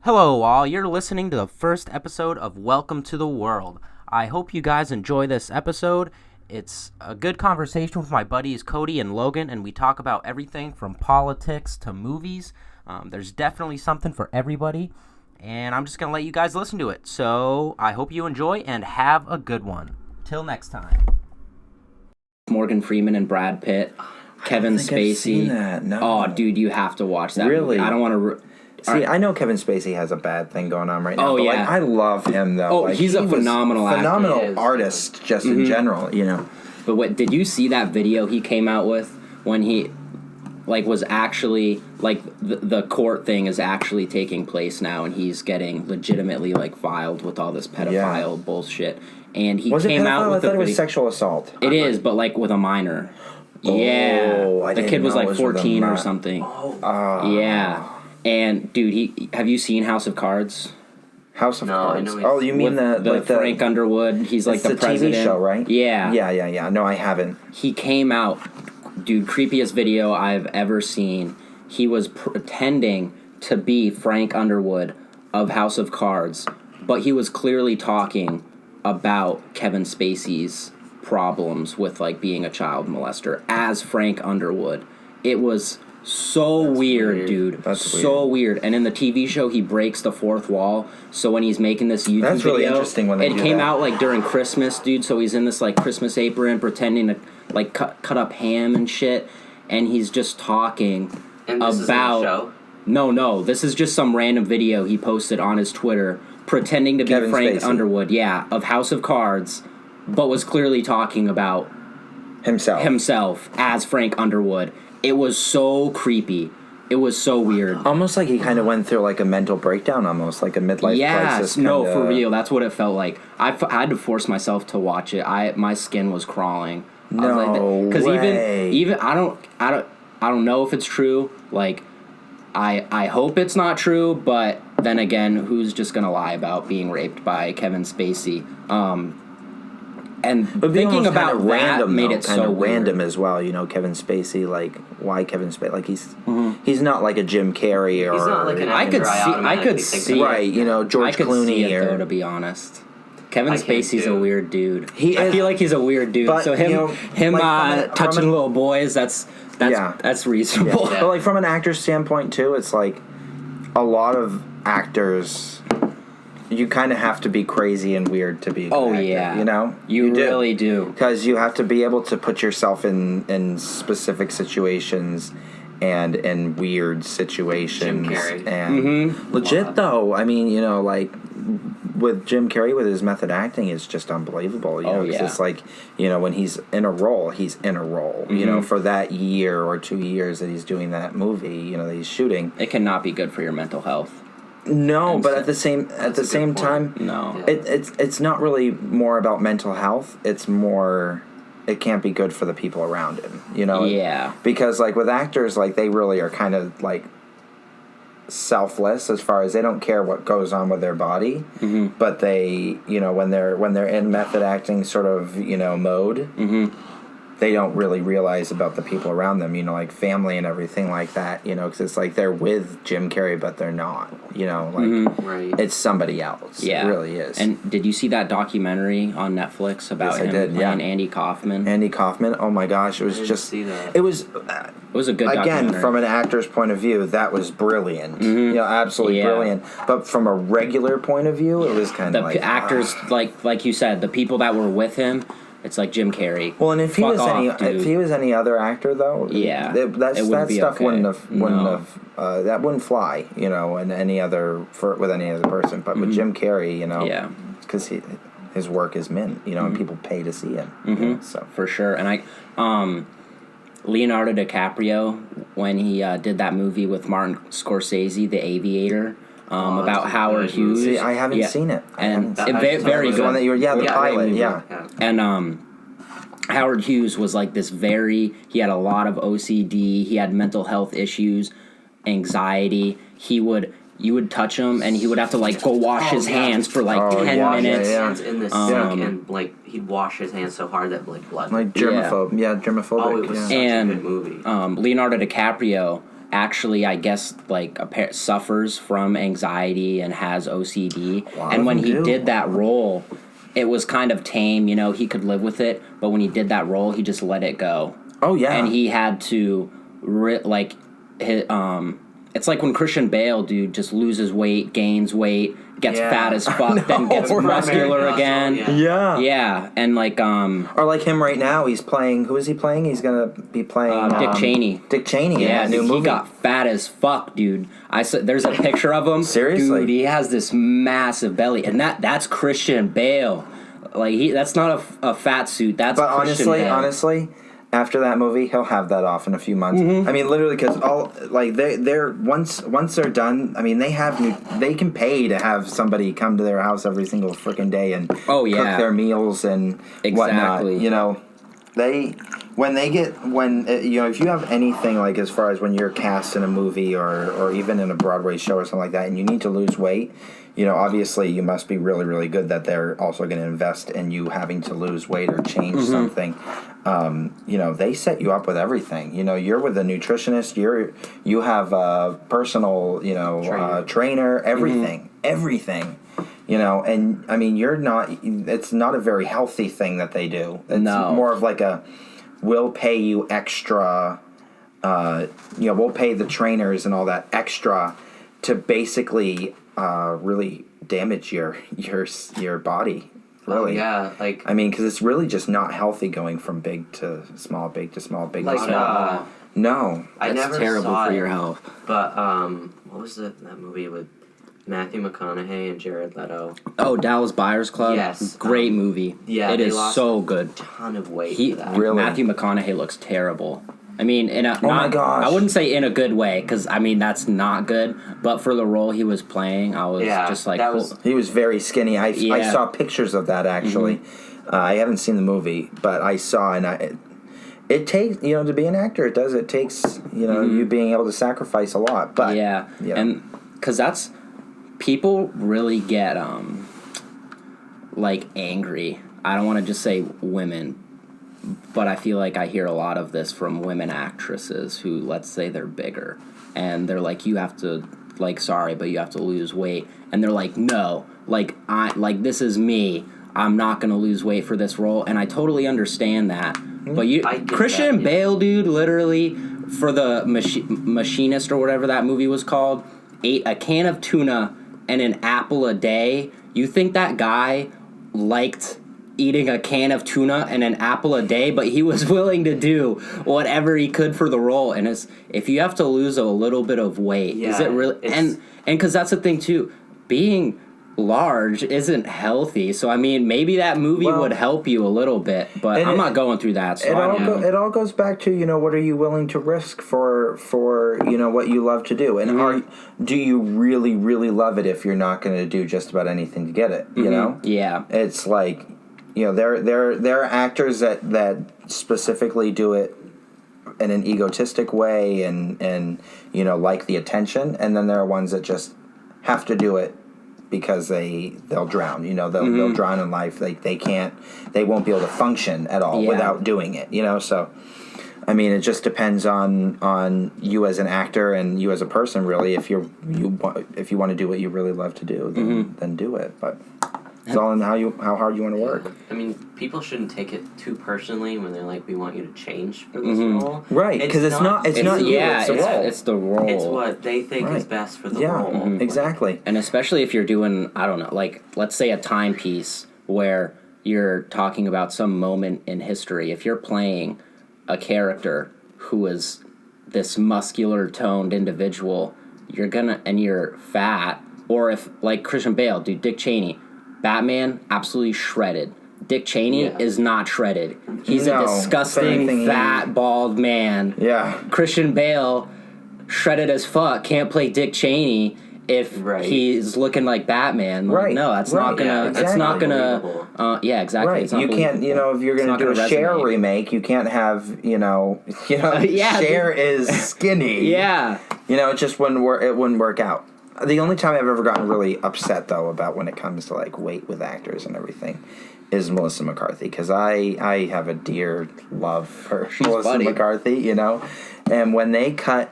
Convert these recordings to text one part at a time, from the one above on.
Hello, all. You're listening to the first episode of Welcome to the World. I hope you guys enjoy this episode. It's a good conversation with my buddies Cody and Logan, and we talk about everything from politics to movies. There's definitely something for everybody, and I'm just going to let you guys listen to it. So I hope you enjoy and have a good one. Till next time. Morgan Freeman and Brad Pitt, Kevin Spacey. I've seen that. No. Oh, dude, you have to watch that. Really? Movie. I don't want to. See, I know Kevin Spacey has a bad thing going on right now. Oh, but yeah. I love him, though. Oh, he's a phenomenal actor. Phenomenal artist, just in general, you know. But what did you see that video he came out with when he, was actually, the court thing is actually taking place now, and he's getting legitimately, filed with all this pedophile bullshit. And he came out with I thought it was sexual assault. It is, but, with a minor. Oh, yeah. The kid was, 14 or minor. something. Yeah. And, dude, have you seen House of Cards? House of Cards. Oh, you mean the Frank Underwood? He's the president. TV show, right? Yeah. Yeah. No, I haven't. He came out, dude, creepiest video I've ever seen. He was pretending to be Frank Underwood of House of Cards, but he was clearly talking about Kevin Spacey's problems with, being a child molester as Frank Underwood. It was so weird, dude. That's so weird. And in the TV show, he breaks the fourth wall. So when he's making this YouTube That's really video, interesting when they do came that. out during Christmas, dude. So he's in this Christmas apron, pretending to cut up ham and shit. And he's just talking and this about. Is in the show? No. This is just some random video he posted on his Twitter, pretending to be Kevin Frank Spacey. Underwood, of House of Cards, but was clearly talking about himself as Frank Underwood. It was so creepy. It was so weird. Almost like he kind of went through a mental breakdown, almost like a midlife crisis. No, for real. That's what it felt like. I had to force myself to watch it. My skin was crawling. No, because way. even I don't know if it's true. I hope it's not true, but then again, who's just gonna lie about being raped by Kevin Spacey? And thinking about that random, made it so random weird. as well. You know, Kevin Spacey. Why Kevin Spacey? He's not like a Jim Carrey or. He's not like an actor I could see right. You know, George I could Clooney. see it, though, to be honest. Kevin Spacey's a weird dude. I feel like he's a weird dude. But, so him touching little boys, that's reasonable. Yeah. But from an actor's standpoint too, it's a lot of actors. You kind of have to be crazy and weird to be a good actor, yeah. you know? You really do. Because you have to be able to put yourself in specific situations and in weird situations. Jim Carrey. And legit, though. I mean, with Jim Carrey, with his method acting, it's just unbelievable. You know, 'cause it's when he's in a role, he's in a role. You know, for that year or 2 years that he's doing that movie, that he's shooting. It cannot be good for your mental health. No, but at the same time, no. It's not really more about mental health. It's more, it can't be good for the people around him. Yeah. Because with actors, they really are kind of selfless as far as they don't care what goes on with their body, but they, when they're in method acting sort of mode. They don't really realize about the people around them, family and everything like that, because it's they're with Jim Carrey, but they're not, right. It's somebody else. Yeah. It really is. And did you see that documentary on Netflix about him playing Andy Kaufman? Andy Kaufman, oh my gosh, it was just, see that. it was a good documentary. Again, from an actor's point of view, that was brilliant. Absolutely brilliant. But from a regular point of view, it was kind of the actors, like you said, the people that were with him. It's like Jim Carrey. Well, and if he was any other actor though, that stuff wouldn't have that wouldn't fly, in any other with any other person. But with Jim Carrey, because his work is mint, and people pay to see him. So for sure, and Leonardo Dicaprio when he did that movie with Martin Scorsese, The Aviator. About Howard Hughes. See, I haven't seen it. And very good. The one that the pilot, And Howard Hughes was he had a lot of OCD, he had mental health issues, anxiety. You would touch him and he would have to go wash his hands for 10 minutes. Hands in the sink and he'd wash his hands so hard that blood. Germaphobic. Germaphobic. Oh, it was such a good movie. Leonardo DiCaprio actually, I guess, like suffers from anxiety and has OCD. A lot And of when them he do. did that role, it was kind of tame. You know, he could live with it. But when he did that role, he just let it go. Oh yeah. And he had to it's like when Christian Bale, dude, just loses weight, gains weight, gets Yeah. fat as fuck, then gets muscular Muscle, again. yeah. Yeah, and like Or like him right now, he's playing. Who is he playing? He's gonna be playing Dick Cheney. Dick Cheney. Yeah, in that new dude, movie. he got fat as fuck, dude. There's a picture of him. Seriously? Dude, he has this massive belly, and that's Christian Bale. Like that's not a fat suit. That's But Christian Bale. honestly, after that movie, he'll have that off in a few months. Mm-hmm. I mean, literally, because they're once they're done. I mean, they can pay to have somebody come to their house every single freaking day and Oh, yeah. cook their meals and whatnot. Exactly. You know, if you have anything like as far as when you're cast in a movie or even in a Broadway show or something like that, and you need to lose weight. You know, obviously, you must be really, really good that they're also going to invest in you having to lose weight or change something. You know, they set you up with everything. You know, you're with a nutritionist. You have a personal, trainer. Everything. You know, and I mean, it's not a very healthy thing that they do. It's more of like we'll pay you extra. We'll pay the trainers and all that extra to basically really damage your body. Really. Oh, yeah, like I mean, because it's really just not healthy going from big to small, big to small, big like to small. No. I That's never terrible saw for it, your health. But what was that movie with Matthew McConaughey and Jared Leto? Oh, Dallas Buyers Club. Yes. Great movie. Yeah, it they is lost so good. A ton of weight He for that. Really? Matthew McConaughey looks terrible. I mean, my gosh. I wouldn't say in a good way because I mean that's not good. But for the role he was playing, I was just like, that was- He was very skinny. I Yeah. saw pictures of that actually. I haven't seen the movie, but I saw it takes to be an actor. It takes you being able to sacrifice a lot. But yeah, and because that's people really get like angry. I don't want to just say women, but I feel like I hear a lot of this from women actresses who, let's say, they're bigger and they're like, you have to sorry, but you have to lose weight, and they're like, no, this is me. I'm not gonna lose weight for this role, and I totally understand that. But Christian Bale, dude, literally for the Machinist or whatever that movie was called, ate a can of tuna and an apple a day. You think that guy liked eating a can of tuna and an apple a day, but he was willing to do whatever he could for the role. And if you have to lose a little bit of weight, is it really? And because that's the thing too, being large isn't healthy. So I mean, maybe that movie would help you a little bit, but I'm not going through that. So it all goes back to what are you willing to risk for what you love to do, and do you really really love it if you're not going to do just about anything to get it? You know, yeah, it's like there are actors that specifically do it in an egotistic way and like the attention, and then there are ones that just have to do it because they'll drown. They'll drown in life. They won't be able to function at all without doing it. So I mean, it just depends on you as an actor and you as a person, really. If you want to do what you really love to do, then do it. But it's all in how hard you want to work. I mean, people shouldn't take it too personally when they're like, "We want you to change for this role." Right, because it's not you. It's the role. It's the role. It's what they think is best for the role. Yeah, exactly. And especially if you're doing, I don't know, like, let's say a timepiece where you're talking about some moment in history. If you're playing a character who is this muscular toned individual, and you're fat, or if, like Christian Bale, dude, Dick Cheney, Batman, absolutely shredded. Dick Cheney is not shredded. He's a disgusting, fat, bald man. Yeah. Christian Bale, shredded as fuck, can't play Dick Cheney if he's looking like Batman. Like, no, that's not gonna. Yeah, exactly. It's not gonna. Yeah, exactly. Right. It's not you can't. If you're gonna do a Cher remake, you can't have. Cher is skinny. Yeah. It just wouldn't work. It wouldn't work out. The only time I've ever gotten really upset, though, about when it comes to, like, weight with actors and everything is Melissa McCarthy, because I have a dear love for Melissa McCarthy, and when they cut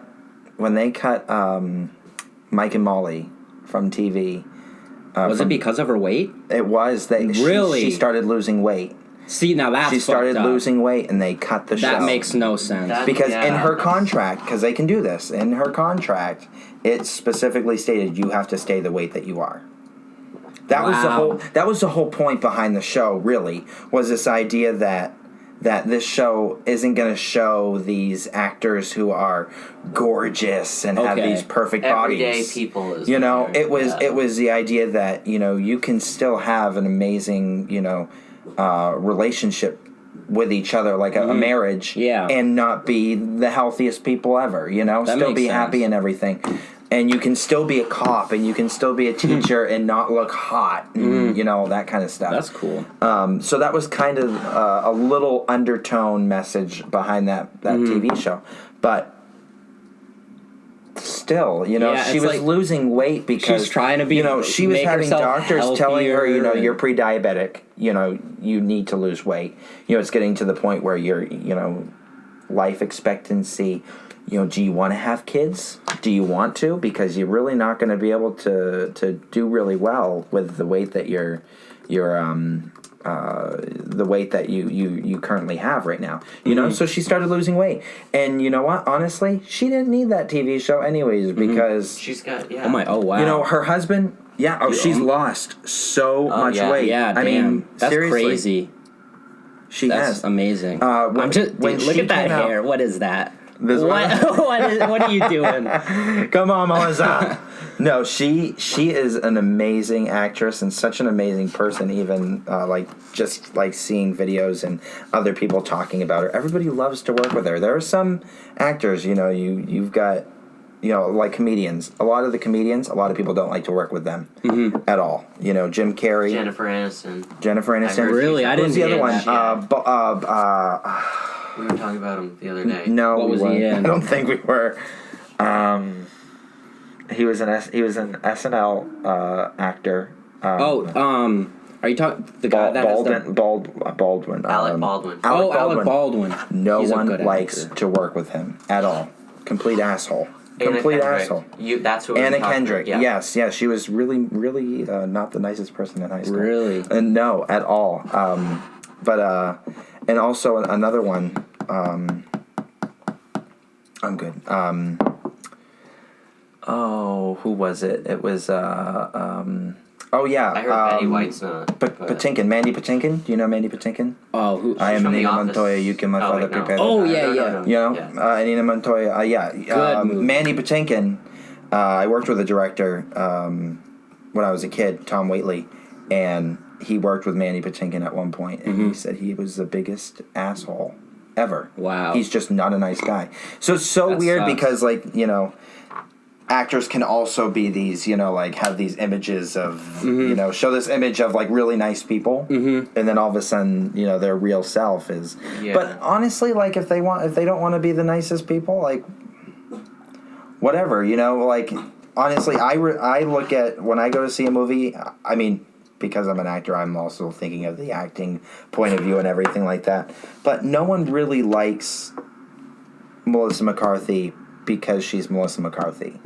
Mike and Molly from TV. Was it because of her weight? It was. She started losing weight. See, now that's She started fucked up. losing weight, and they cut the show. That makes no sense. Because in her contract, because they can do this, in her contract, it specifically stated you have to stay the weight that you are. That was the whole point behind the show, really, was this idea that this show isn't going to show these actors who are gorgeous and have these perfect bodies. Everyday people is it was the idea that, you can still have an amazing, relationship with each other, like a marriage, and not be the healthiest people ever, still be happy and everything. And you can still be a cop, and you can still be a teacher and not look hot, and, that kind of stuff. That's cool. So that was kind of a little undertone message behind that TV show. But still, she was losing weight because she was trying to be, she was having doctors telling her, you're pre-diabetic, you need to lose weight. It's getting to the point where your, life expectancy. Do you want to have kids? Do you want to? Because you're really not going to be able to do really well with the weight that the weight that you currently have right now. So she started losing weight, and you know what? Honestly, she didn't need that TV show anyways because she's got Oh wow. Her husband. Yeah. Oh, she's lost so much weight. Yeah. I mean, that's seriously. Crazy. That's amazing. Look at that hair. What is that? What are you doing? Come on, Melissa. No, she is an amazing actress and such an amazing person. Even just seeing videos and other people talking about her, everybody loves to work with her. There are some actors, you've got, like comedians. A lot of the comedians, a lot of people don't like to work with them at all. Jim Carrey, Jennifer Aniston. Really, I didn't. Who's the other one? We were talking about him the other day. No, what was he in? I don't think we were. He was an SNL actor. Are you talking the guy that Baldwin? Alec Baldwin. Alec Baldwin. No He's one likes to work with him at all. Complete asshole. Asshole. That's who. Anna Kendrick. Yeah. Yes. She was really, really not the nicest person in high school. Really? No, at all. And also another one. I'm good. Who was it? It was. Oh yeah. I heard Betty White's not. Patinkin, Mandy Patinkin. Do you know Mandy Patinkin? Oh, who? I am from Anina The Office. Montoya. You can my father prepare. Oh No. Anina Montoya. Good movie. Mandy Patinkin. I worked with a director when I was a kid, Tom Waitley, and he worked with Mandy Patinkin at one point, and he said he was the biggest asshole ever. Wow. He's just not a nice guy. So it's so That weird sucks. because, actors can also be these, have these images of, show this image of, really nice people, and then all of a sudden, their real self is. Yeah. But honestly, if they don't want to be the nicest people, whatever, honestly, I look at, when I go to see a movie, I mean, because I'm an actor, I'm also thinking of the acting point of view and everything like that. But no one really likes Melissa McCarthy because she's Melissa McCarthy.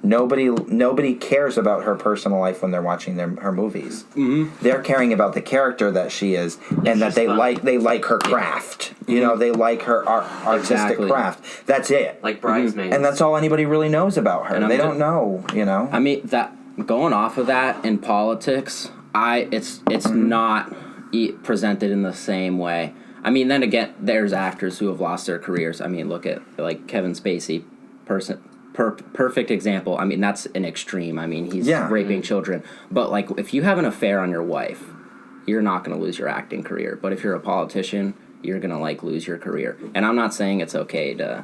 Nobody cares about her personal life when they're watching her movies. They're caring about the character that she is, and that they like her craft. They like her artistic craft. That's it. Like Bridesmaids. And that's all anybody really knows about her. They don't know. I mean, that going off of that in politics, it's not presented in the same way. I mean, then again, there's actors who have lost their careers. I mean, look at Kevin Spacey, perfect example. I mean, that's an extreme. I mean, he's raping children. But if you have an affair on your wife, you're not going to lose your acting career. But if you're a politician, you're going to lose your career. And I'm not saying it's okay to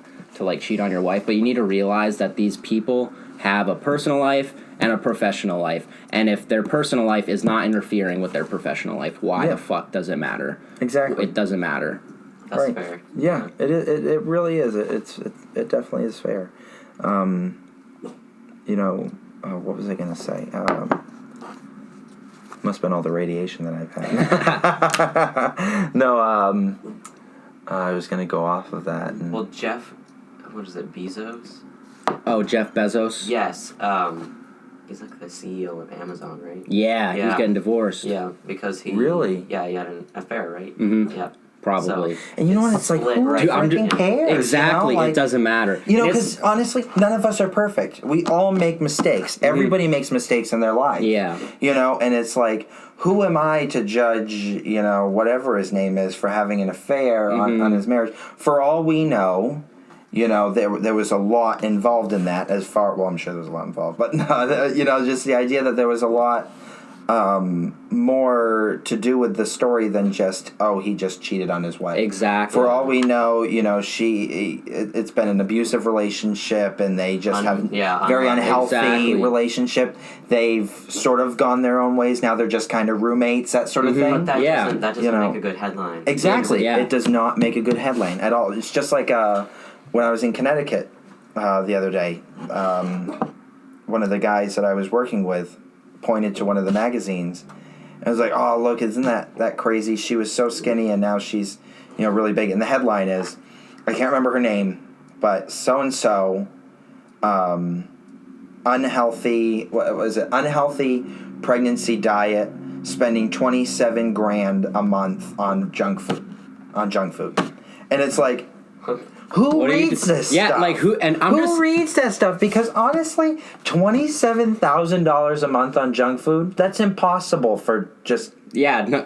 cheat on your wife, but you need to realize that these people have a personal life and a professional life, and if their personal life is not interfering with their professional life, why the fuck does it matter? Exactly. It doesn't matter. That's fair. Yeah, it really is. It definitely is fair. What was I gonna say? Must have been all the radiation that I've had. No, I was gonna go off of that. Well, Jeff, what is it, Bezos? Oh, Jeff Bezos? Yes. He's like the CEO of Amazon, right? Yeah, he's getting divorced. Yeah, because he... Really? Yeah, he had an affair, right? Mm-hmm. Yeah. Probably. So, And you know what? It's like, split who right freaking cares? Exactly. You know? Like, it doesn't matter. You know, It's- because honestly, none of us are perfect. We all make mistakes. Everybody makes mistakes in their life. Yeah. You know, and it's like, who am I to judge, you know, whatever his name is for having an affair on his marriage? For all we know, you know, there was a lot involved in that well, I'm sure there was a lot involved. But, no, you know, just the idea that there was a lot more to do with the story than just he just cheated on his wife. Exactly. For all we know, you know, it's been an abusive relationship, and they just have very unhealthy relationship. They've sort of gone their own ways. Now they're just kind of roommates, that sort of thing. But that doesn't you know, make a good headline. Exactly. Yeah. It does not make a good headline at all. It's just like when I was in Connecticut the other day, one of the guys that I was working with pointed to one of the magazines, and I was like, "Oh, look, isn't that crazy? She was so skinny, and now she's, you know, really big." And the headline is, I can't remember her name, but so and so, unhealthy. What was it? Unhealthy pregnancy diet, spending $27,000 a month on junk food, and it's like. Who reads this stuff? Yeah, like who? And who reads that stuff? Because honestly, $27,000 a month on junk food—that's impossible for just. Yeah, no,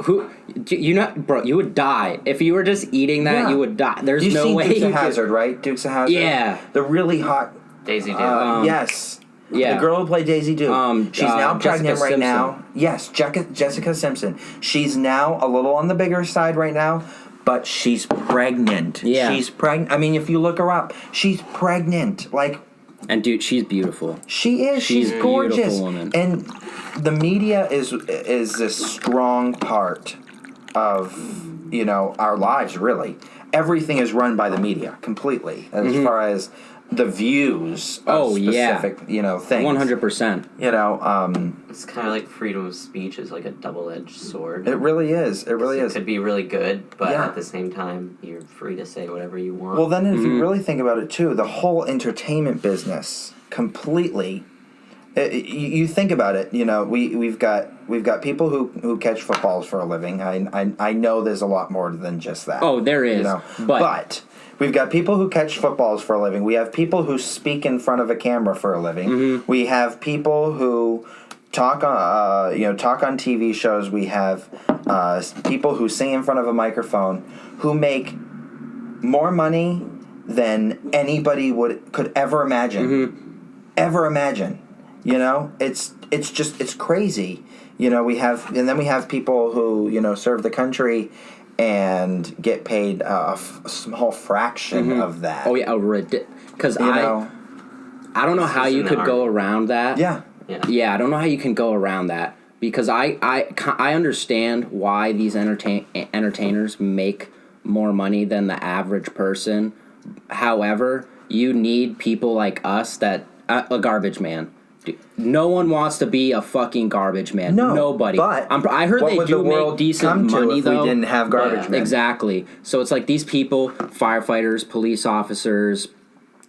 bro? You would die if you were just eating that. Yeah. You would die. There's You've no seen way. Dukes of Hazzard, right? Dukes of Hazzard. Yeah, the really hot Daisy Duke. Yes. Yeah. The girl who played Daisy Duke. She's now pregnant Jessica right Simpson. now. Yes, Jessica Simpson. She's now a little on the bigger side right now. But she's pregnant. Yeah. She's pregnant. I mean, if you look her up, she's pregnant. Like, and dude, she's beautiful. She is. She's gorgeous. Beautiful woman. And the media is this strong part of, you know, our lives, really. Everything is run by the media completely as far as the views of specific, you know, things. 100%. You know, it's kind of like freedom of speech is like a double-edged sword. It really is. It really is. It could be really good, but at the same time, you're free to say whatever you want. Well, then if you really think about it, too, the whole entertainment business completely... You think about it, you know, we've got people who catch footballs for a living. I know there's a lot more than just that. Oh, there is. You know? But we've got people who catch footballs for a living. We have people who speak in front of a camera for a living. We have people who talk on TV shows. We have people who sing in front of a microphone who make more money than anybody could ever imagine. Ever imagine. You know, it's crazy. You know, we have people who, you know, serve the country and get paid a small fraction of that. Oh yeah, because I don't know how you could go around that. Yeah, I don't know how you can go around that because I understand why these entertainers make more money than the average person. However, you need people like us that a garbage man. No one wants to be a fucking garbage man. No, nobody. But I heard they do make decent money, though. We didn't have garbage men. Exactly. So it's like these people, firefighters, police officers,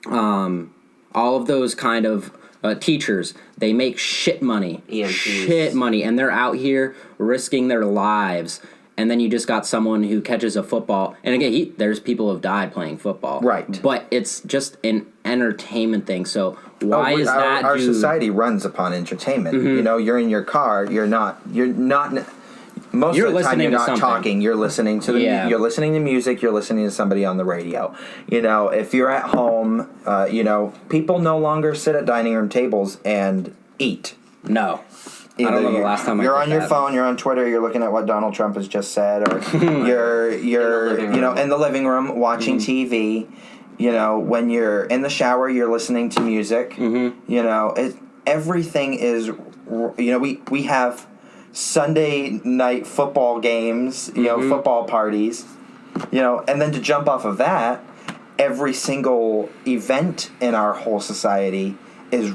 all of those kind of teachers, they make shit money. EMTs. Shit money. And they're out here risking their lives. And then you just got someone who catches a football. And again, there's people who have died playing football. Right. But it's just an entertainment thing. So why is that? Our society runs upon entertainment. You know, you're in your car. You're not. Most of the time, you're not talking. You're listening to You're listening to music. You're listening to somebody on the radio. You know, if you're at home, you know, people no longer sit at dining room tables and eat. No. I don't know the last time you're on your phone, you're on Twitter, you're looking at what Donald Trump has just said, or you're in the living room watching TV. You know, when you're in the shower, you're listening to music. You know, everything is. You know, we have Sunday night football games. You know, football parties. You know, and then to jump off of that, every single event in our whole society is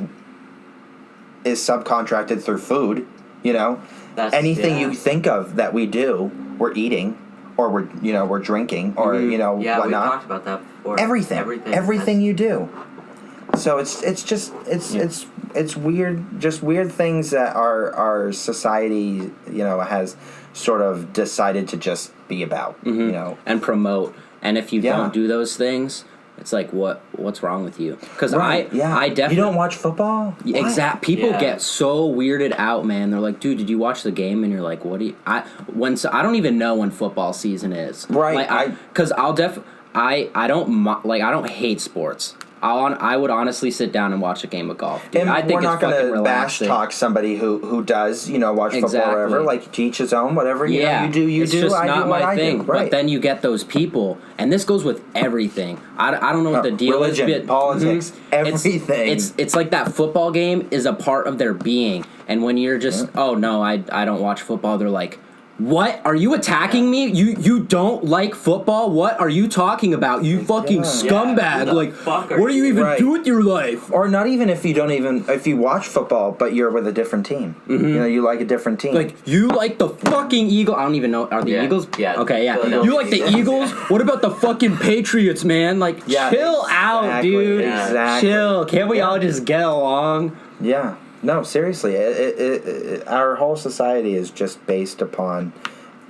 subcontracted through food. You know, anything you think of that we do, we're eating, or we're drinking, or you know, whatnot. We talked about that before. Everything you do. So it's weird, just weird things that our society, has sort of decided to just be about, and promote. And if you don't do those things, it's like, what's wrong with you? Because I definitely... You don't watch football? Exactly. People get so weirded out, man. They're like, dude, did you watch the game? And you're like, what do you... I don't even know when football season is. Right. Because I don't hate sports. I would honestly sit down and watch a game of golf. Dude. And I think we're not going to bash relaxing. talk somebody who does, watch football or whatever. Like, to each his own, whatever. You do, it's just I not do what my I thing. do. Right. But then you get those people, and this goes with everything. I don't know what the deal religion, is. Politics, everything. It's like that football game is a part of their being. And when you're just, oh, no, I don't watch football, they're like, what? Are you attacking me? You don't like football? What are you talking about? You fucking scumbag. Like, what do you even do with your life? Or not even if you watch football, but you're with a different team. Mm-hmm. You like a different team. Like, you like the fucking Eagles. I don't even know. Are the Eagles? Yeah. Okay, yeah. You like the Eagles? What about the fucking Patriots, man? Like, chill out, dude. Exactly. Chill. Can't we all just get along? Yeah. No, seriously, our whole society is just based upon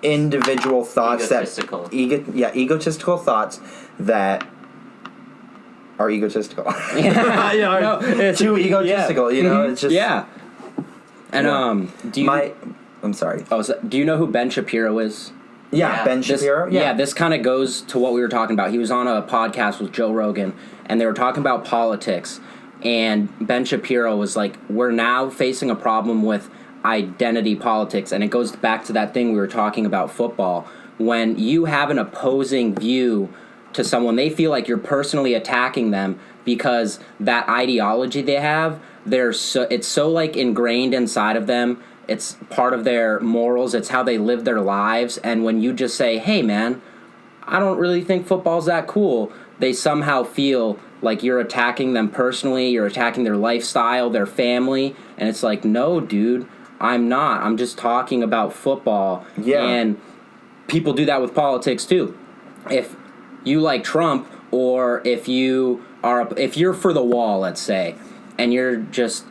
individual thoughts egotistical thoughts that are egotistical. Too egotistical. It's just And do you? I'm sorry. Oh, do you know who Ben Shapiro is? Yeah, Ben Shapiro. Yeah, this kind of goes to what we were talking about. He was on a podcast with Joe Rogan, and they were talking about politics. And Ben Shapiro was like, we're now facing a problem with identity politics. And it goes back to that thing we were talking about football. When you have an opposing view to someone, they feel like you're personally attacking them because that ideology they have, it's so like ingrained inside of them. It's part of their morals. It's how they live their lives. And when you just say, hey, man, I don't really think football's that cool, they somehow feel like you're attacking them personally, you're attacking their lifestyle, their family, and it's like, no, dude, I'm not. I'm just talking about football. Yeah. And people do that with politics too. If you like Trump, or if you're for the wall, let's say, and you're just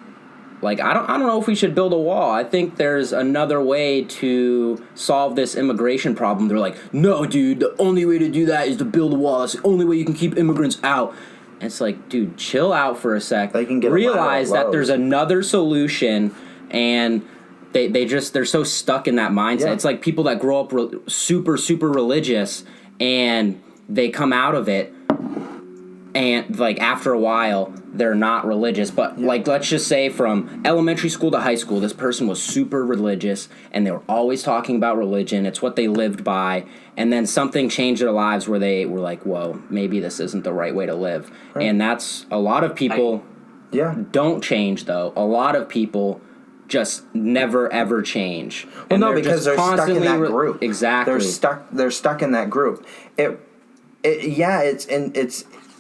like, I don't know if we should build a wall. I think there's another way to solve this immigration problem. They're like, no, dude, the only way to do that is to build a wall. That's the only way you can keep immigrants out. And it's like, dude, chill out for a sec. They can get realize that there's another solution, and they're so stuck in that mindset. Yeah. It's like people that grow up super, super religious, and they come out of it, and like after a while they're not religious. But like, let's just say from elementary school to high school, this person was super religious, and they were always talking about religion. It's what they lived by. And then something changed their lives where they were like, whoa, maybe this isn't the right way to live. Right. And that's a lot of people don't change, though. A lot of people just never ever change. Well, and no, because they're stuck in that group. Exactly. They're stuck in that group.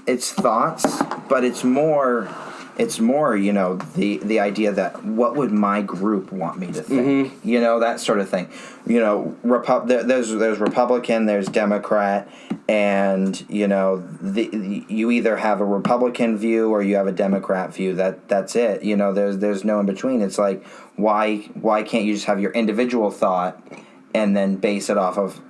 It's thoughts, but it's more the idea that what would my group want me to think, that sort of thing. There's Republican, there's Democrat, and you either have a Republican view or you have a Democrat view. That's it. There's no in between. It's like, why can't you just have your individual thought and then base it off of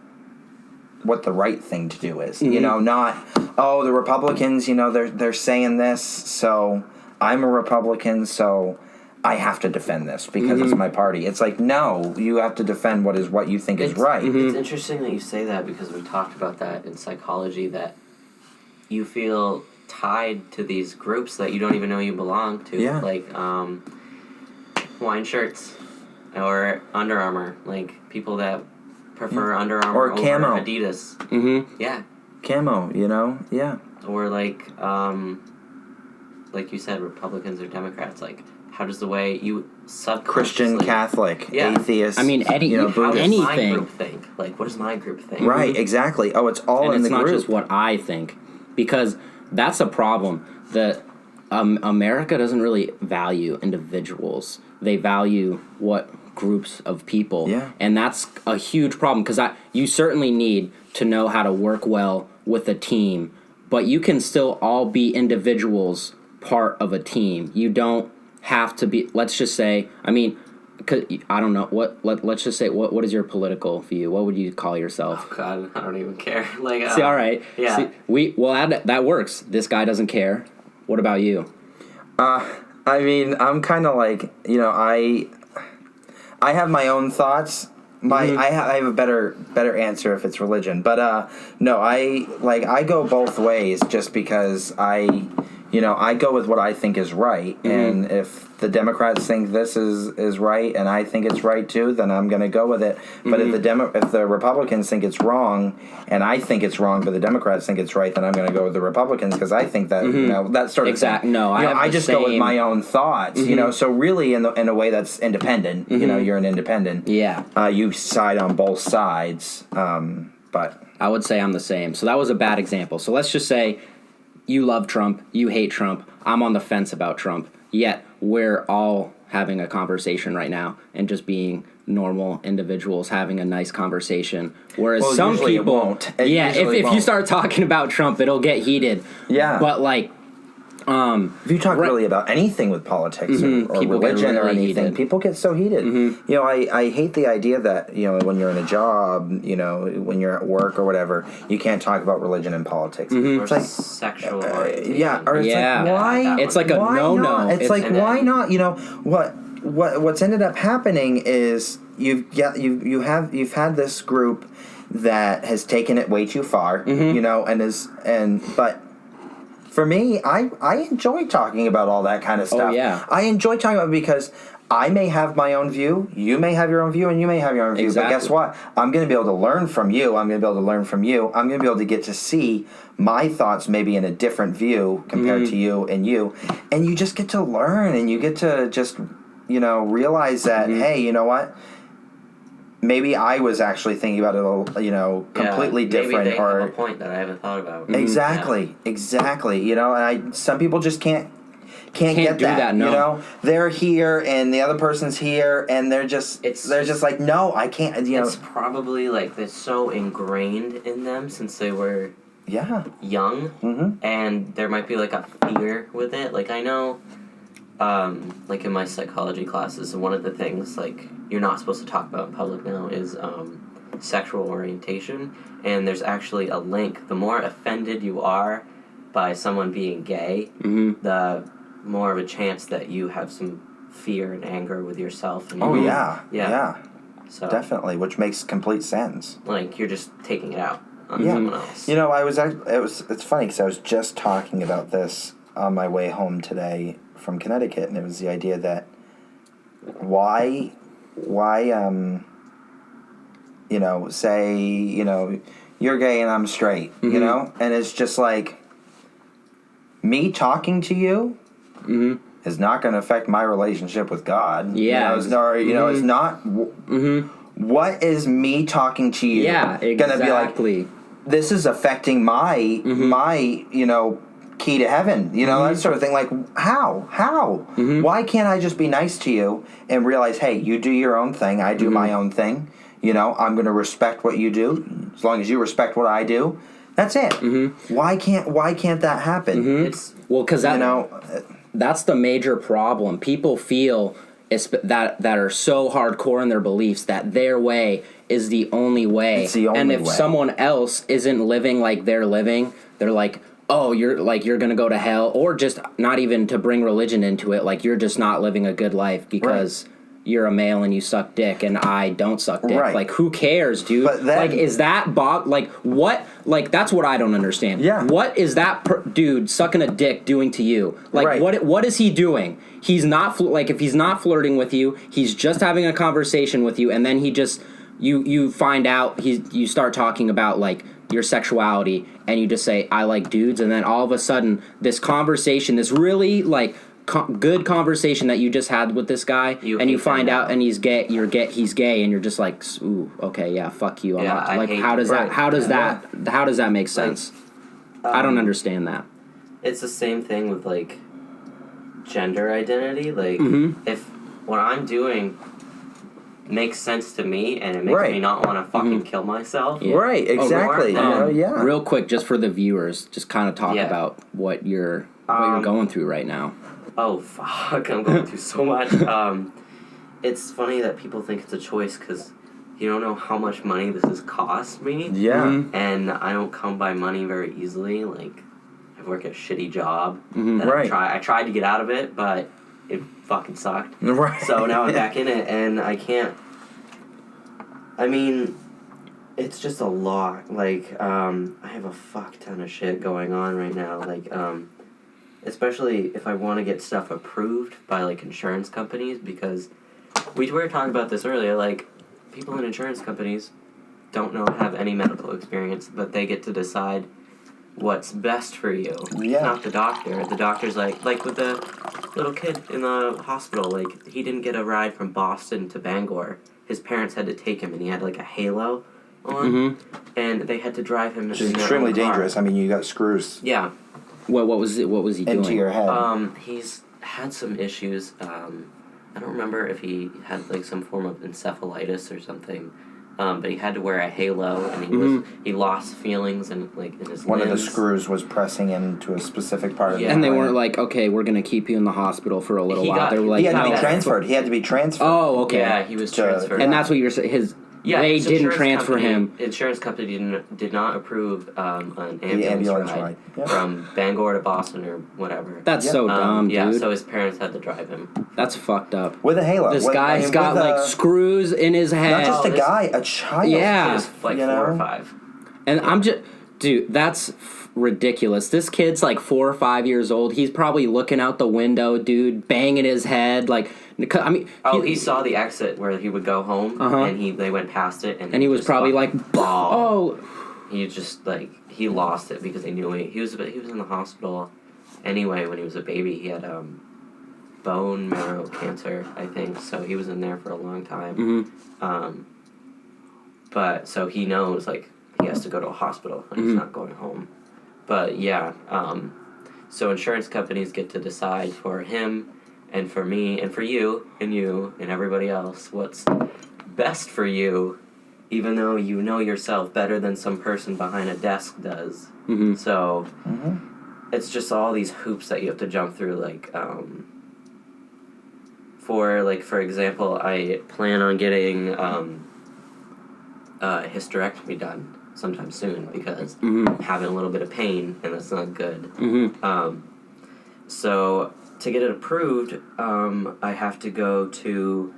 what the right thing to do is? Not, the Republicans, they're saying this, so I'm a Republican, so I have to defend this because it's my party. It's like, no, you have to defend what you think is right. It's interesting that you say that, because we talked about that in psychology, that you feel tied to these groups that you don't even know you belong to. Yeah. Like Hawaiian shirts or Under Armour. Like people that prefer Under Armour or camo. Over Adidas. Mm-hmm. Yeah. Camo, yeah. Or like you said, Republicans or Democrats. Like, how does the way you Christian, Catholic, atheist? I mean, how does anything. my group think? Like, what does my group think? Right, exactly. Oh, it's all in the group. And it's not just what I think, because that's a problem. That America doesn't really value individuals. They value what groups of people. Yeah. And that's a huge problem, because you certainly need to know how to work well with a team, but you can still all be individuals part of a team. You don't have to be. Let's just say. I mean, 'cause I don't know what. Let's just say what is your political view? What would you call yourself? Oh God, I don't even care. Like, See, all right. Yeah. See, that works. This guy doesn't care. What about you? I mean, I'm kind of like, you know, I have my own thoughts. I have a better answer if it's religion, but no, I go both ways just because I go with what I think is right, and if the Democrats think this is right and I think it's right too, then I'm going to go with it. But if the Republicans think it's wrong and I think it's wrong, but the Democrats think it's right, then I'm going to go with the Republicans because I think that that sort of thing. No, I just go with my own thoughts. So really in a way that's independent. You're an independent. Yeah. You side on both sides, but I would say I'm the same. So that was a bad example. So let's just say you love Trump, you hate Trump, I'm on the fence about Trump, yet we're all having a conversation right now and just being normal individuals having a nice conversation. Whereas some people it won't. If you start talking about Trump, it'll get heated. Yeah. But like if you talk really about anything with politics or religion or anything, heated. People get so heated. I hate the idea that, when you're in a job, when you're at work or whatever, you can't talk about religion and politics. Or it's like sexual orientation. Like, why? It's like a no-no. It's like, why not? What's ended up happening is you've had this group that has taken it way too far, but for me, I enjoy talking about all that kind of stuff. Oh, yeah. I enjoy talking about it because I may have my own view, you may have your own view, and you may have your own view. Exactly. But guess what? I'm going to be able to learn from you. I'm going to be able to learn from you. I'm going to be able to get to see my thoughts maybe in a different view compared to you. And you just get to learn, and you get to just, realize that, hey, you know what? Maybe I was actually thinking about it, completely different. Maybe they have a point that I haven't thought about. Exactly. And some people just can't get that. No. They're here and the other person's here, and they're just like, no, I can't. It's probably like they're so ingrained in them since they were young, and there might be like a fear with it. Like I know. Like in my psychology classes, one of the things like you're not supposed to talk about in public now is sexual orientation, and there's actually a link. The more offended you are by someone being gay, the more of a chance that you have some fear and anger with yourself. And yeah. So definitely, which makes complete sense. Like you're just taking it out on someone else. It's funny because I was just talking about this on my way home today from Connecticut, and it was the idea that why say you're gay and I'm straight, and it's just like me talking to you is not going to affect my relationship with God. It's not. What is me talking to you? Exactly. Going to be like? This is affecting my key to heaven, that sort of thing. Like, how? Why can't I just be nice to you and realize, hey, you do your own thing, I do my own thing. I'm going to respect what you do as long as you respect what I do. That's it. Why can't that happen? Because that's the major problem. People feel that are so hardcore in their beliefs that their way is the only way. It's the only and if way. someone else isn't living like they're living, they're like, oh, you're gonna go to hell, or just not even to bring religion into it, like you're just not living a good life because you're a male and you suck dick and I don't suck dick. Right. Like, who cares, dude? But then, like, is that what? Like, that's what I don't understand. Yeah. What is that dude sucking a dick doing to you? Like, what is he doing? He's not if he's not flirting with you, he's just having a conversation with you, and then he just you find out you start talking about like your sexuality, and you just say I like dudes, and then all of a sudden this conversation, this really like good conversation that you just had with this guy, and you find out and he's gay, he's gay, and you're just like, ooh, okay, yeah, fuck you. I'm not, like, how does that make sense? I don't understand that. It's the same thing with like gender identity. Like if what I'm doing makes sense to me, and it makes me not want to fucking kill myself. Yeah. Right, exactly. Real quick, just for the viewers, just kind of talk about what you're going through right now. Oh, fuck. I'm going through so much. It's funny that people think it's a choice because you don't know how much money this has cost me. Yeah. And I don't come by money very easily. Like, I work a shitty job. Right. I tried to get out of it, but it fucking sucked. Right. So now I'm back in it, and I can't... I mean, it's just a lot. Like, I have a fuck ton of shit going on right now. Like, especially if I want to get stuff approved by, like, insurance companies, because we were talking about this earlier, like, people in insurance companies don't have any medical experience, but they get to decide what's best for you. Yeah. Not the doctor. The doctor's like with the little kid in the hospital, like, he didn't get a ride from Boston to Bangor. His parents had to take him, and he had, like, a halo on, and they had to drive him. Which is extremely dangerous. I mean, you got screws. Yeah. What was it? What was he doing? Into your head. He's had some issues. I don't remember if he had, like, some form of encephalitis or something. But he had to wear a halo, and he lost feelings in his One limbs. of the screws was pressing into a specific part of the And they brain. weren't like, okay, we're going to keep you in the hospital for a little while. They were like, he had to no. be transferred. He had to be transferred. Oh, okay. Yeah, he was transferred. And that's what you're saying. They his didn't insurance transfer him. Insurance company did not approve an ambulance ride Yep. from Bangor to Boston or whatever. That's so dumb, yeah, dude. so his parents had to drive him. That's fucked up. With a halo. This guy's got, like, screws in his head. Not just a guy, a child. Yeah. He was like 4 or 5. And I'm just... Dude, that's ridiculous. This kid's like 4 or 5 years old. He's probably looking out the window, dude, banging his head. Like, I mean... he saw the exit where he would go home, and they went past it. And he was probably like, oh... He just, like, he lost it because they knew he was in the hospital anyway when he was a baby. He had bone marrow cancer, I think, so he was in there for a long time. But so he knows, like, he has to go to a hospital and he's not going home. But yeah, so insurance companies get to decide for him and for me and for you and everybody else what's best for you, even though you know yourself better than some person behind a desk does. So it's just all these hoops that you have to jump through. Like, for example, I plan on getting a hysterectomy done sometime soon because I'm having a little bit of pain and that's not good. So to get it approved, I have to go to...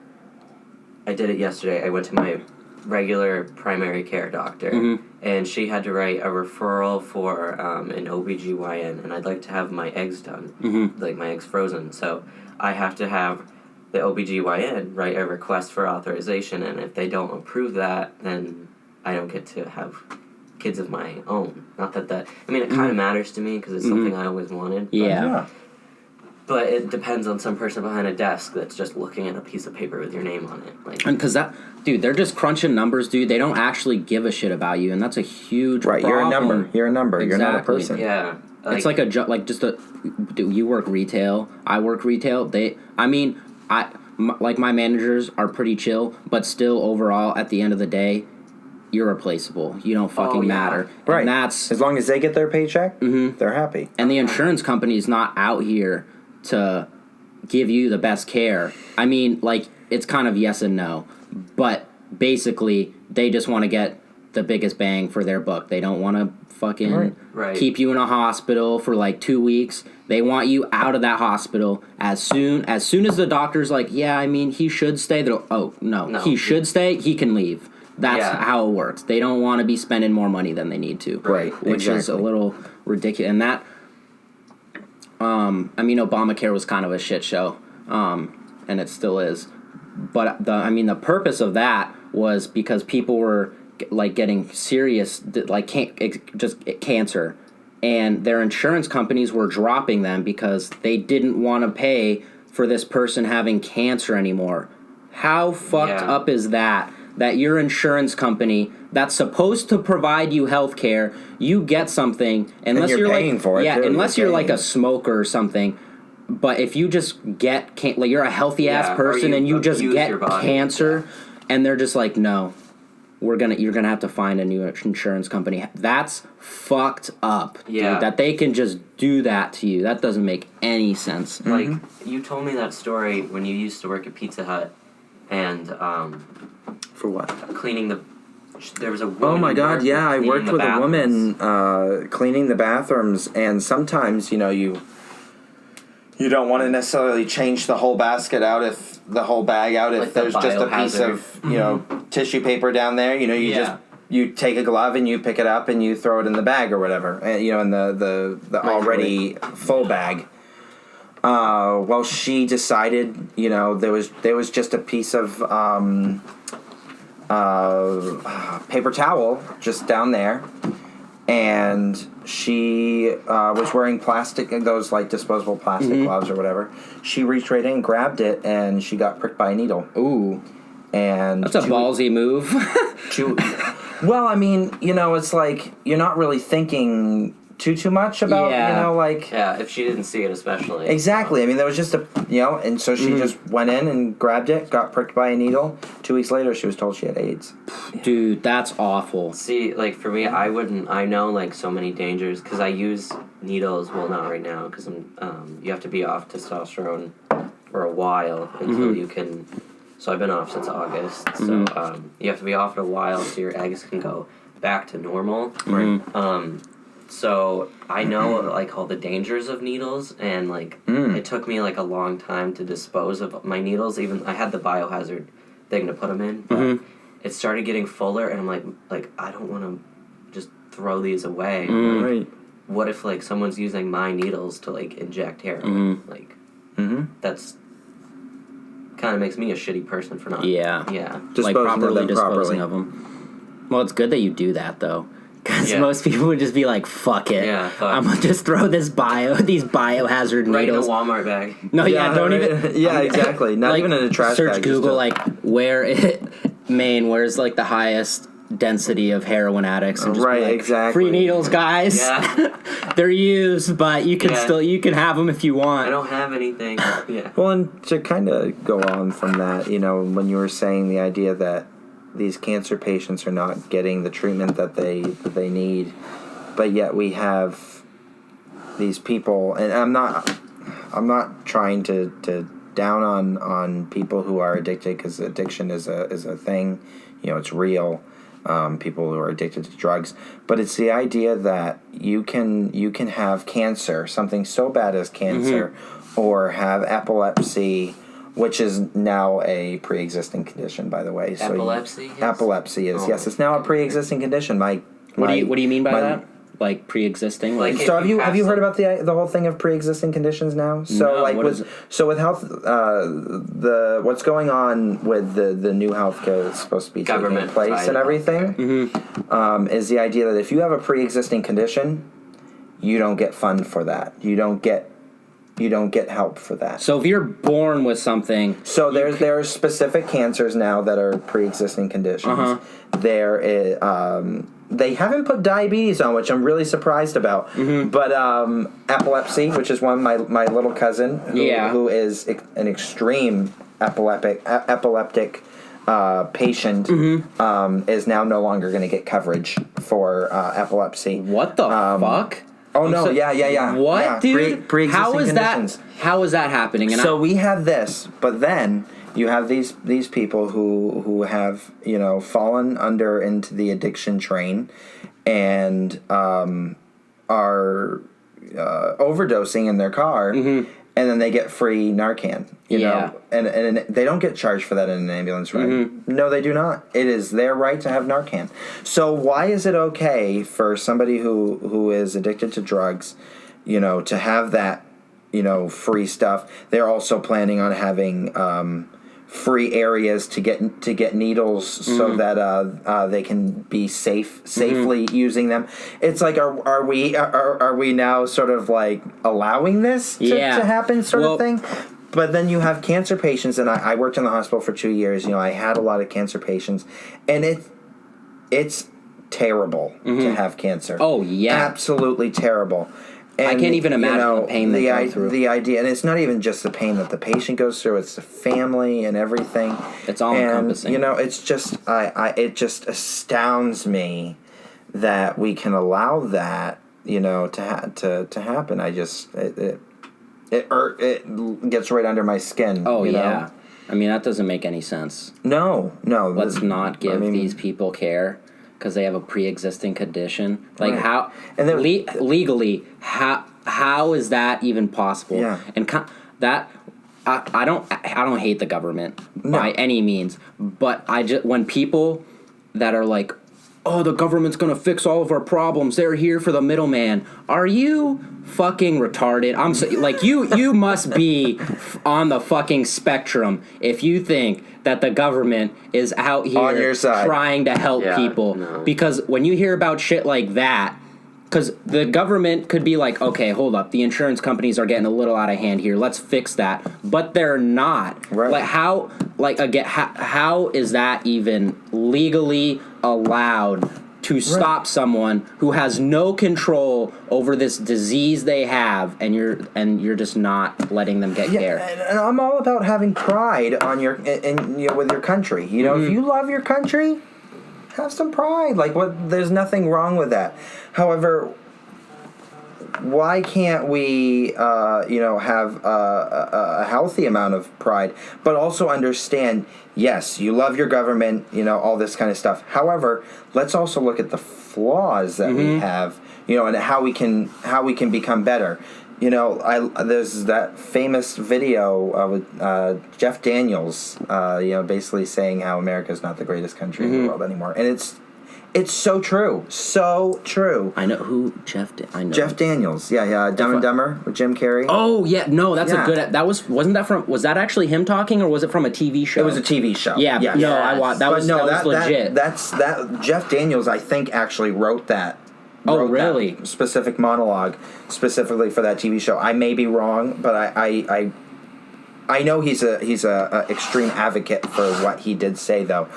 I did it yesterday. I went to my regular primary care doctor, and she had to write a referral for an OBGYN, and I'd like to have my eggs done, like my eggs frozen. So I have to have the OBGYN write a request for authorization, and if they don't approve that, then I don't get to have kids of my own. Not that I mean, it kind of matters to me because it's something I always wanted. But it depends on some person behind a desk that's just looking at a piece of paper with your name on it. Like, and because dude, they're just crunching numbers, dude. They don't actually give a shit about you, and that's a huge problem. You're a number. You're a number. Exactly. You're not a person. yeah. It's like dude, you work retail. I work retail. My managers are pretty chill, but still overall, at the end of the day, you're replaceable. You don't fucking matter. Right. And that's... As long as they get their paycheck, they're happy. And the insurance company's not out here to give you the best care. I mean, like, it's kind of yes and no. But basically, they just want to get the biggest bang for their buck. They don't want to fucking keep you in a hospital for like 2 weeks. They want you out of that hospital as soon as the doctor's like, yeah, I mean, he should stay. They're no, he should stay. He can leave. That's how it works. They don't want to be spending more money than they need to. Right. Which is a little ridiculous. And that, I mean, Obamacare was kind of a shit show. And it still is. But the purpose of that was because people were like getting serious, like cancer. And their insurance companies were dropping them because they didn't want to pay for this person having cancer anymore. How fucked up is that? That your insurance company that's supposed to provide you health care, you get something unless you're paying like for it, unless you're like a smoker or something. But if you just get you're a healthy ass person and you just get cancer, and they're just like, no, you're gonna have to find a new insurance company. That's fucked up, dude. That they can just do that to you. That doesn't make any sense. Like, you told me that story when you used to work at Pizza Hut, and For what? cleaning the. There was a woman. Oh my God! Yeah, I worked with a bathrooms. woman cleaning the bathrooms, and sometimes you don't want to necessarily change the whole basket out if Like there's just a piece of tissue paper down there. You take a glove and you pick it up and you throw it in the bag or whatever. In the already full bag. Well, she decided there was just a piece of paper towel just down there, and she was wearing those like disposable plastic gloves or whatever. She reached right in, grabbed it, and she got pricked by a needle. Ooh, and that's a ballsy move. Well, I mean, it's like you're not really thinking too much about, if she didn't see it, especially. Exactly. I mean, there was just and so she just went in and grabbed it, got pricked by a needle. 2 weeks later, she was told she had AIDS. Dude, that's awful. See, like, for me, I know, like, so many dangers, because I use needles, well, not right now, because you have to be off testosterone for a while until you can, so I've been off since August, so you have to be off it a while so your eggs can go back to normal. So I know, like, all the dangers of needles, and, like, it took me, like, a long time to dispose of my needles. Even I had the biohazard thing to put them in, but it started getting fuller, and I'm like, I don't want to just throw these away. Like, what if, like, someone's using my needles to, like, inject heroin? Like, that's kind of makes me a shitty person for not... Yeah. Like, properly disposing of them. Well, it's good that you do that, though. Because most people would just be like, fuck it. Yeah, I'm going to just throw these biohazard needles. Right in a Walmart bag. No, don't even... Yeah, exactly. Not like, even in a trash search bag. Google, Maine, where's, like, the highest density of heroin addicts? And just be like, exactly. Free needles, guys. Yeah. They're used, but you can you can have them if you want. I don't have anything. Yeah. Well, and to kind of go on from that, when you were saying the idea that these cancer patients are not getting the treatment that they need, but yet we have these people, and I'm not trying to down on people who are addicted, because addiction is a thing, it's real. People who are addicted to drugs, but it's the idea that you can have cancer, something so bad as cancer, or have epilepsy, which is now a pre-existing condition, by the way. So epilepsy? Epilepsy is, yes, it's now a pre-existing condition. What do you mean by that? Like pre-existing? Like so have you heard about the whole thing of pre-existing conditions now? So no, with health, what's going on with the new healthcare that's supposed to be taking place and everything, is the idea that if you have a pre-existing condition, you don't get fund for that. You don't get help for that. So if you're born with something... So there are specific cancers now that are pre-existing conditions. There is... they haven't put diabetes on, which I'm really surprised about. But epilepsy, which is one, my little cousin, who is an extreme epileptic patient, is now no longer going to get coverage for epilepsy. What the fuck? Oh no! Yeah. What, dude? Pre-existing conditions. How is that happening? And so we have this, but then you have these people who have fallen into the addiction train, and are overdosing in their car, and then they get free Narcan. You know, and they don't get charged for that in an ambulance ride. No, they do not. It is their right to have Narcan. So why is it okay for somebody who is addicted to drugs, to have that, free stuff? They're also planning on having free areas to get needles so that they can be safely using them. It's like, are we now sort of like allowing this to happen, of thing? But then you have cancer patients, and I worked in the hospital for 2 years. I had a lot of cancer patients, and it's terrible to have cancer. Oh yeah, absolutely terrible. And, I can't even imagine the pain they go through. The idea, and it's not even just the pain that the patient goes through; it's the family and everything. It's all encompassing. You know, it's just it just astounds me that we can allow that, you know, to happen. I just it gets right under my skin. Oh, you know? yeah. I mean, that doesn't make any sense. No. Let's not give these people care because they have a pre-existing condition. Like, right. how... And legally, how is that even possible? Yeah. And I don't hate the government by any means, but when people that are like, oh, the government's gonna fix all of our problems, they're here for the middleman. Are you fucking retarded? You must be on the fucking spectrum if you think that the government is out here on your side trying to help people. No. Because when you hear about shit like that, because the government could be like, okay, hold up, the insurance companies are getting a little out of hand here, let's fix that. But they're not. Right. How is that even legally allowed to stop someone who has no control over this disease they have, and you're just not letting them get care? And I'm all about having pride on with your country. You know, if you love your country, have some pride. There's nothing wrong with that. However, why can't we, have a healthy amount of pride, but also understand, yes, you love your government, you know, all this kind of stuff. However, let's also look at the flaws that we have, you know, and how we can become better. You know, there's that famous video of Jeff Daniels, basically saying how America's not the greatest country in the world anymore, and it's so true, so true. I know who Jeff Daniels, yeah, Dumb and Dumber with Jim Carrey. Oh yeah, no, that's a good. Was that actually him talking, or was it from a TV show? It was a TV show. Yeah, yes. No, I watched. That was legit. That Jeff Daniels, I think, actually wrote that. Oh, really? That specific monologue specifically for that TV show. I may be wrong, but I know he's a extreme advocate for what he did say, though.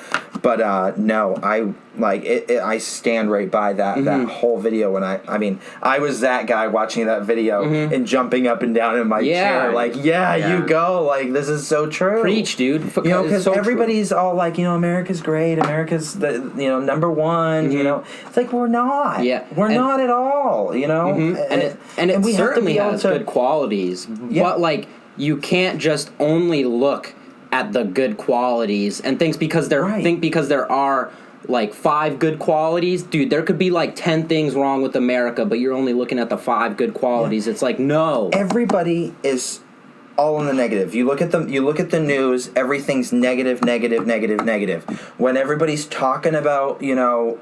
But no, I stand right by that whole video. And I was that guy watching that video and jumping up and down in my chair, you go, like, this is so true. Preach, dude. You know, because everybody's all like, you know, America's great, America's the number one. You know, it's like we're not. Yeah, we're not at all. You know, and we certainly has good qualities, but like. You can't just only look at the good qualities and things because there are like 5 good qualities. Dude, there could be like 10 things wrong with America, but you're only looking at the 5 good qualities. Yeah. It's like, no. Everybody is all in the negative. You look at the news, everything's negative. When everybody's talking about, you know,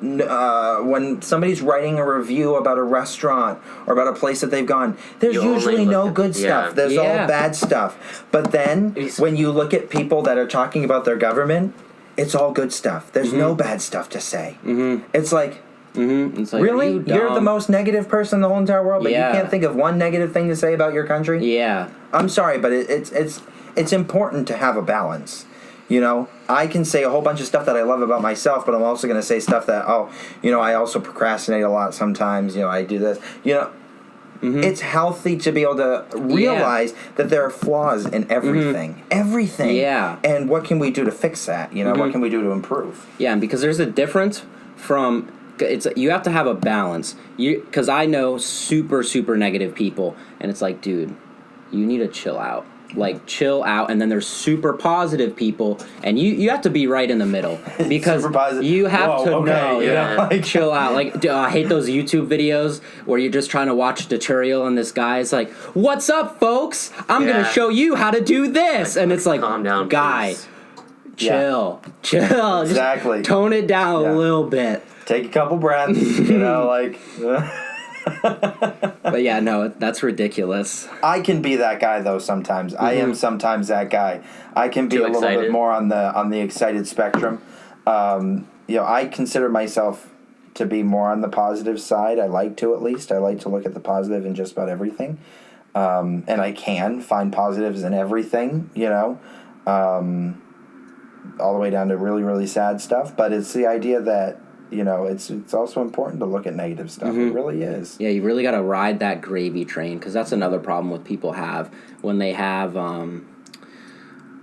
when somebody's writing a review about a restaurant or about a place that they've gone, there's usually no good stuff. There's all bad stuff. But then when you look at people that are talking about their government, it's all good stuff. There's no bad stuff to say. It's like, it's like, really? You're the most negative person in the whole entire world, but you can't think of one negative thing to say about your country? Yeah. I'm sorry, but it's important to have a balance. You know, I can say a whole bunch of stuff that I love about myself, but I'm also going to say stuff that, I also procrastinate a lot sometimes. You know, I do this. You know, it's healthy to be able to realize that there are flaws in everything. Everything. Yeah. And what can we do to fix that? You know, what can we do to improve? Yeah, and because there's a difference from... you have to have a balance. Because I know super, super negative people, and it's like, dude, you need to chill out. Like, chill out. And then there's super positive people, and you have to be right in the middle. Because you have to know. Yeah. Like, chill out. Like, I hate those YouTube videos where you're just trying to watch a tutorial, and this guy is like, what's up, folks? I'm going to show you how to do this. And it's like, calm down, guy, please. Chill. Exactly. Just tone it down a little bit. Take a couple breaths, you know, like... But yeah, no, that's ridiculous. I can be that guy, though, sometimes. I am sometimes that guy. I can be a little bit more on the excited spectrum. I consider myself to be more on the positive side. I like to, at least. I like to look at the positive in just about everything. And I can find positives in everything, you know. All the way down to really, really sad stuff. But it's the idea that, it's also important to look at negative stuff. It really is. Yeah, you really got to ride that gravy train, because that's another problem with people have when they have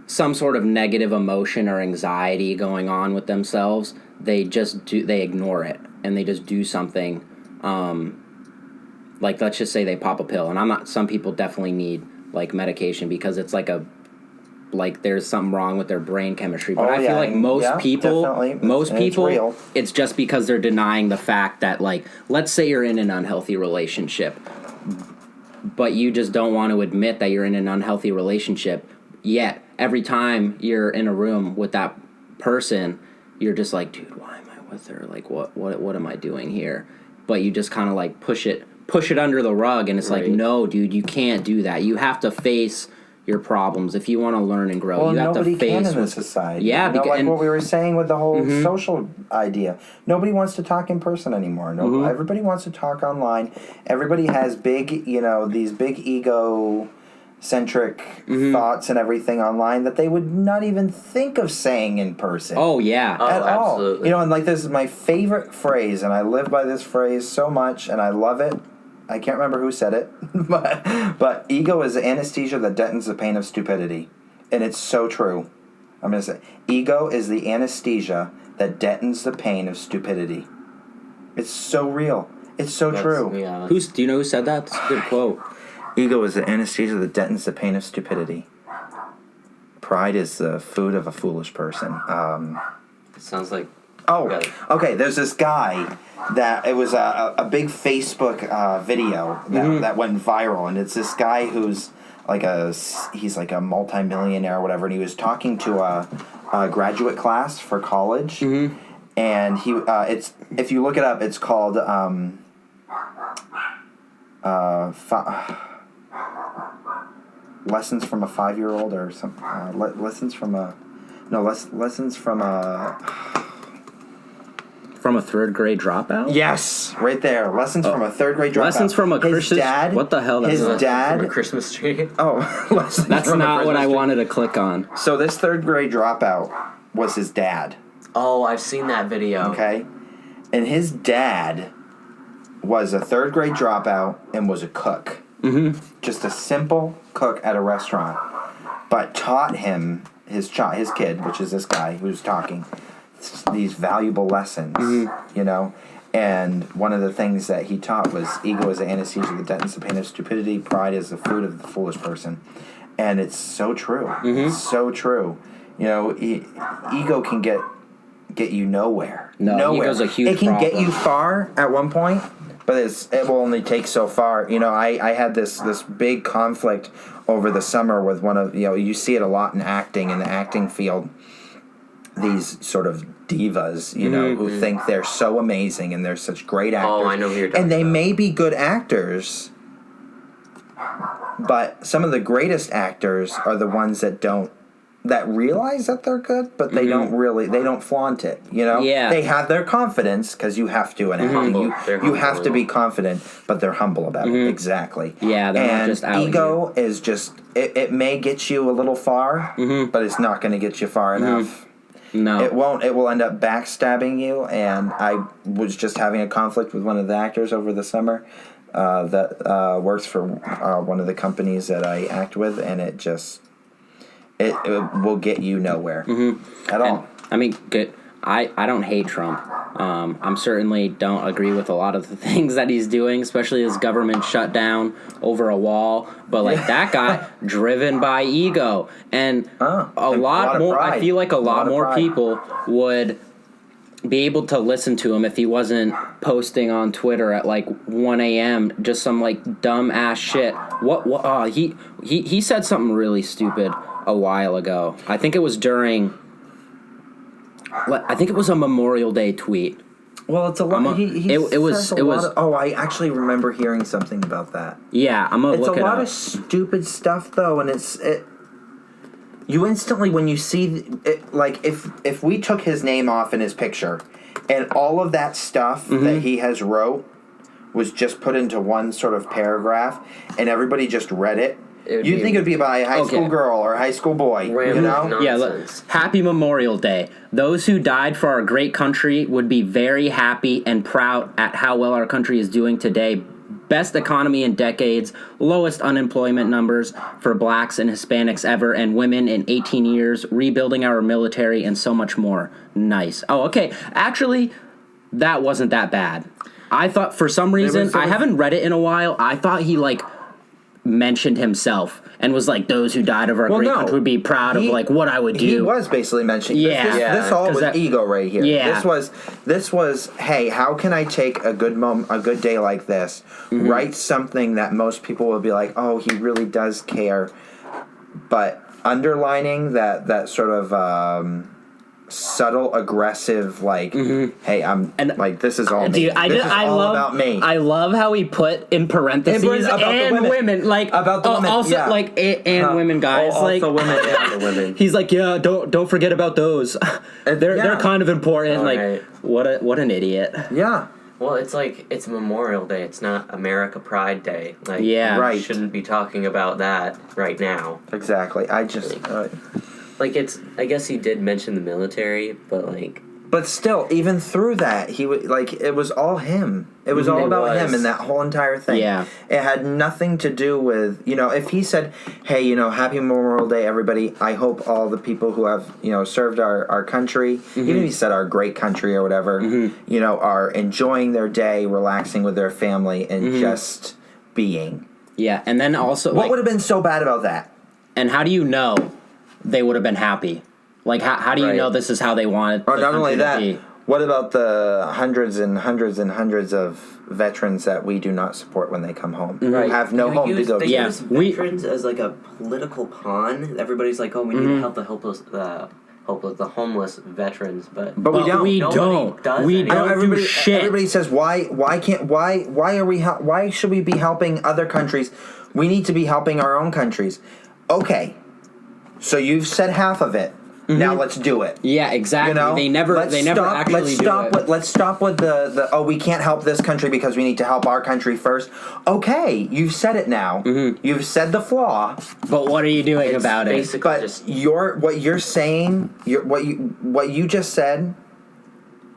some sort of negative emotion or anxiety going on with themselves. They ignore it, and they just do something. Like, let's just say they pop a pill, and some people definitely need like medication because it's like there's something wrong with their brain chemistry. But I feel like most people, it's just because they're denying the fact that, like, let's say you're in an unhealthy relationship, but you just don't want to admit that you're in an unhealthy relationship, yet every time you're in a room with that person, you're just like, dude, why am I with her? Like, what am I doing here? But you just kind of like push it under the rug, and it's like, no, dude, you can't do that. You have to face your problems if you want to learn and grow. You have to face. Nobody can in this society. Yeah, like what we were saying with the whole social idea. Nobody wants to talk in person anymore. Everybody wants to talk online. Everybody has these big ego-centric thoughts and everything online that they would not even think of saying in person. Oh yeah, at all. Absolutely. And like, this is my favorite phrase, and I live by this phrase so much, and I love it. I can't remember who said it, but ego is the anesthesia that deadens the pain of stupidity. And it's so true. I'm going to say, ego is the anesthesia that deadens the pain of stupidity. It's so real. It's so true. Yeah. Do you know who said that? That's a good quote. Ego is the anesthesia that deadens the pain of stupidity. Pride is the food of a foolish person. It sounds like... okay. There's this guy that it was a big Facebook video that went viral, and it's this guy who's he's like a multimillionaire or whatever, and he was talking to a graduate class for college, and it's, if you look it up, it's called Lessons from a 5-Year-Old or something. Lessons from a From a third grade dropout? Yes, right there. Lessons from a third grade dropout. Lessons from a Christmas... What the hell? His dad... From a Christmas tree? Oh, that's not what I wanted to click on. So this third grade dropout was his dad. Oh, I've seen that video. Okay? And his dad was a third grade dropout and was a cook. Just a simple cook at a restaurant. But taught him, his kid, which is this guy who's talking... these valuable lessons, and one of the things that he taught was ego is the anesthesia that deadens the pain of stupidity, pride is the food of the foolish person. And it's so true. It's so true. Ego can get you nowhere. Nowhere. Ego's a huge It can problem. get you far at one point, but it will only take so far. I had this big conflict over the summer with one of, you see it a lot in acting, in the acting field. These sort of divas, who think they're so amazing and they're such great actors. Oh, I know who you're talking about. And they about. may be good actors, but some of the greatest actors are the ones that realize that they're good, but they don't flaunt it, Yeah. They have their confidence, because you have to in acting. You have to be confident, but they're humble about it. Exactly. Yeah, they're not just out ego is just, it may get you a little far, but it's not going to get you far enough. No. It won't. It will end up backstabbing you. And I was just having a conflict with one of the actors over the summer that works for one of the companies that I act with, and it will get you nowhere at all. I mean, good. I don't hate Trump. I'm certainly don't agree with a lot of the things that he's doing, especially his government shutdown over a wall. But like that guy, driven by ego, and a lot more. I feel like a lot more people would be able to listen to him if he wasn't posting on Twitter at like 1 a.m. just some like dumb ass shit. He said something really stupid a while ago. I think it was during. I think it was a Memorial Day tweet. Well, it's a lot. It was. I actually remember hearing something about that. Yeah, I'm gonna look it up. It's a lot of stupid stuff, though, and you instantly, when you see it, like if we took his name off in his picture, and all of that stuff that he has wrote was just put into one sort of paragraph, and everybody just read it, You'd think it would be by a high school girl or a high school boy, you know? Yeah, look, Happy Memorial Day. Those who died for our great country would be very happy and proud at how well our country is doing today. Best economy in decades, lowest unemployment numbers for blacks and Hispanics ever, and women in 18 years, rebuilding our military, and so much more. Nice. Oh, okay. Actually, that wasn't that bad. I thought, for some reason, I haven't read it in a while, I thought he, like, mentioned himself and was like, those who died of our great country would be proud of like what I would do. He was basically mentioning this all was ego right here. Yeah. This was hey, how can I take a good day like this, write something that most people will be like, oh, he really does care, but underlining that sort of subtle, aggressive, like, hey, I'm like, this is all me. Dude, this is all about me. I love how he put in parentheses and women, like about the women, also like and women guys, like also women and the women. He's like, yeah, don't forget about those. They're kind of important. All like, right. what an idiot. Yeah. Well, it's like, it's Memorial Day. It's not America Pride Day. Like, right. You shouldn't be talking about that right now. Exactly. I just like, it's, I guess he did mention the military, but like, but still, even through that, he would like, it was all him. It was all about him and that whole entire thing. Yeah. It had nothing to do with, if he said, hey, Happy Memorial Day, everybody. I hope all the people who have, served our country, even if he said our great country or whatever, are enjoying their day, relaxing with their family, and just being. Yeah, and then also, what would have been so bad about that? And how do you know they would have been happy? Like, how do you know this is how they wanted? Or the not only that, to be? What about the hundreds and hundreds and hundreds of veterans that we do not support when they come home? Who have no home to go to. They use veterans as like a political pawn. Everybody's like, oh, we need to help the homeless veterans, but we don't. We don't do shit. Everybody says, why should we be helping other countries? We need to be helping our own countries. Okay, so you've said half of it. Now let's do it. Yeah, exactly. They never actually do it. Let's stop with the we can't help this country because we need to help our country first. Okay, you've said it now. You've said the flaw. But what are you doing about it? But what you're saying, what you just said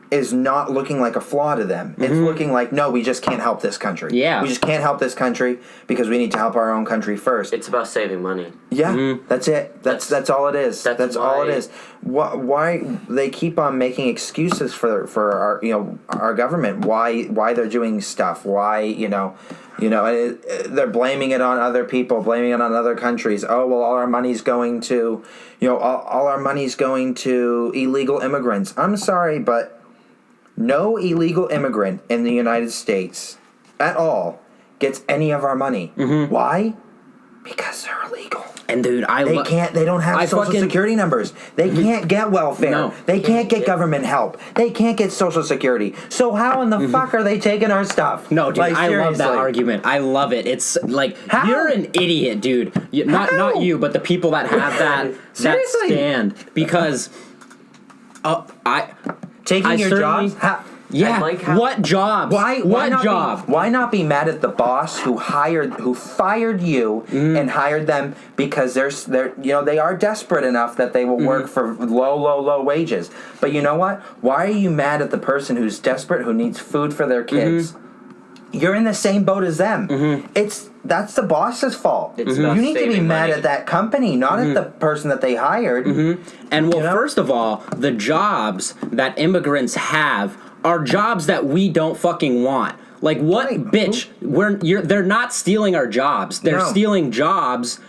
is not looking like a flaw to them. It's looking like, no, we just can't help this country. Yeah. We just can't help this country because we need to help our own country first. it's about saving money. Yeah, that's it. That's all it is. That's all it is. Why they keep on making excuses for our our government? Why they're doing stuff? Why they're blaming it on other people, blaming it on other countries. Oh well, all our money's going to all our money's going to illegal immigrants. I'm sorry, but no illegal immigrant in the United States at all gets any of our money. Why? Because they're illegal. And dude, they don't have social security numbers. They can't get welfare. No. They can't get government help. They can't get social security. So how in the fuck are they taking our stuff? No, dude, I love that argument. I love it. It's like, you're an idiot, dude. Not you, but the people that have that stand. Because taking your jobs? Yeah. What jobs? Why not be mad at the boss who fired you and hired them because they are desperate enough that they will work for low wages. But you know what? Why are you mad at the person who's desperate, who needs food for their kids? You're in the same boat as them. That's the boss's fault. You need to be mad at that company, not at the person that they hired. And first of all, the jobs that immigrants have are jobs that we don't fucking want. Like, what, bitch? They're not stealing our jobs. They're stealing jobs.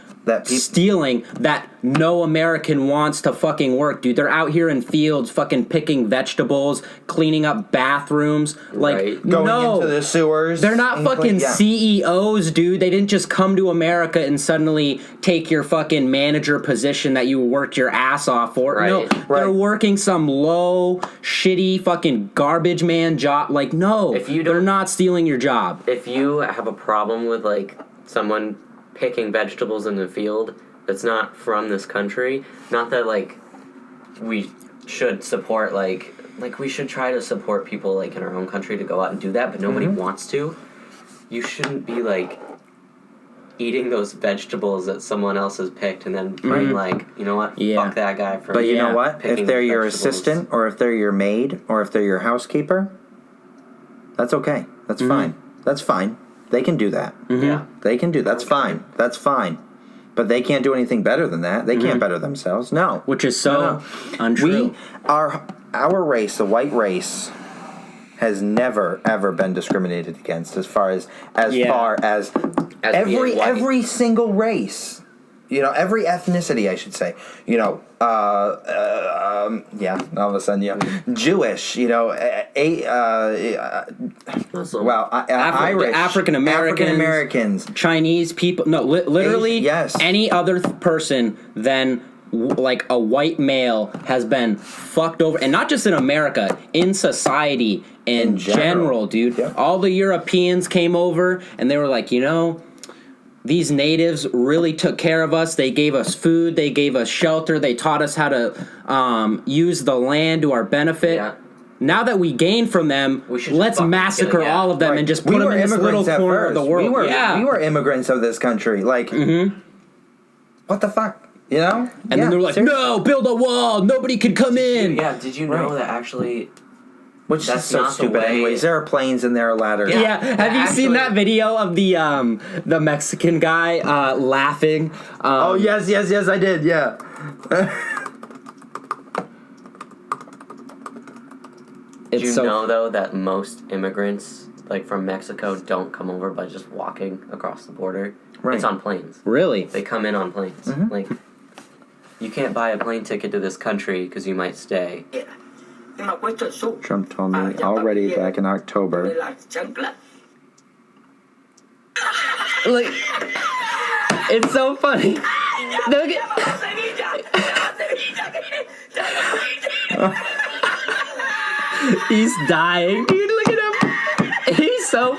Stealing that no American wants to fucking work, dude. They're out here in fields fucking picking vegetables, cleaning up bathrooms, like going into the sewers. They're not fucking CEOs, dude. They didn't just come to America and suddenly take your fucking manager position that you worked your ass off for. No, they're working some low, shitty fucking garbage man job. Like, no, they're not stealing your job. If you have a problem with like someone picking vegetables in the field that's not from this country, not that like we should support like we should try to support people like in our own country to go out and do that, but nobody wants to. You shouldn't be like eating those vegetables that someone else has picked and then being like, you know what, fuck that guy for But you know what? picking If they're your vegetables. assistant, or if they're your maid, or if they're your housekeeper, that's okay. That's fine. That's fine. They can do that. Yeah. They can do that's fine. That's fine. But they can't do anything better than that. They can't better themselves. No. Which is so untrue. Our race, the white race, has never ever been discriminated against as far as being white. every single race, every ethnicity, I should say, all of a sudden, Jewish, Irish, African Americans, Chinese people, no, literally yes. any other person than like a white male has been fucked over, and not just in America, in society in general, dude. Yeah. All the Europeans came over and they were like, these natives really took care of us. They gave us food. They gave us shelter. They taught us how to use the land to our benefit. Yeah. Now that we gain from them, let's massacre all of them and just put them in this little corner of the world. We were immigrants of this country. Like, what the fuck? And then they're like, no, build a wall. Nobody can come in. Yeah, did you know that actually... Which That's is so not the stupid way- anyways. There are planes and there are ladders. Yeah. Have you seen that video of the Mexican guy laughing? Oh, yes, I did, yeah. Did you know, though, that most immigrants, like, from Mexico don't come over by just walking across the border? Right. It's on planes. Really? They come in on planes. Like, you can't buy a plane ticket to this country because you might stay. Trump told me already back in October. Like, it's so funny. Look He's dying, dude. Look at him. He's so.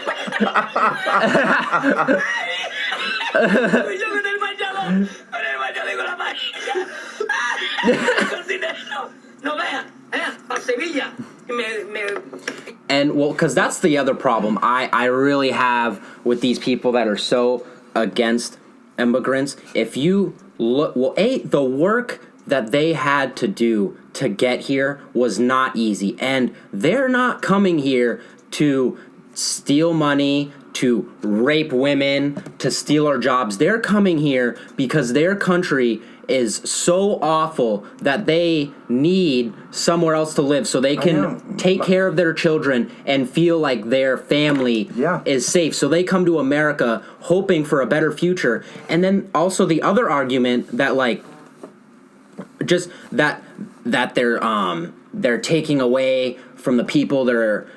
And well, because that's the other problem I really have with these people that are so against immigrants. If you look, the work that they had to do to get here was not easy, and they're not coming here to steal money, to rape women, to steal our jobs. They're coming here because their country is so awful that they need somewhere else to live so they can take care of their children and feel like their family is safe. So they come to America hoping for a better future. And then also the other argument that like just that they're taking away from the people that are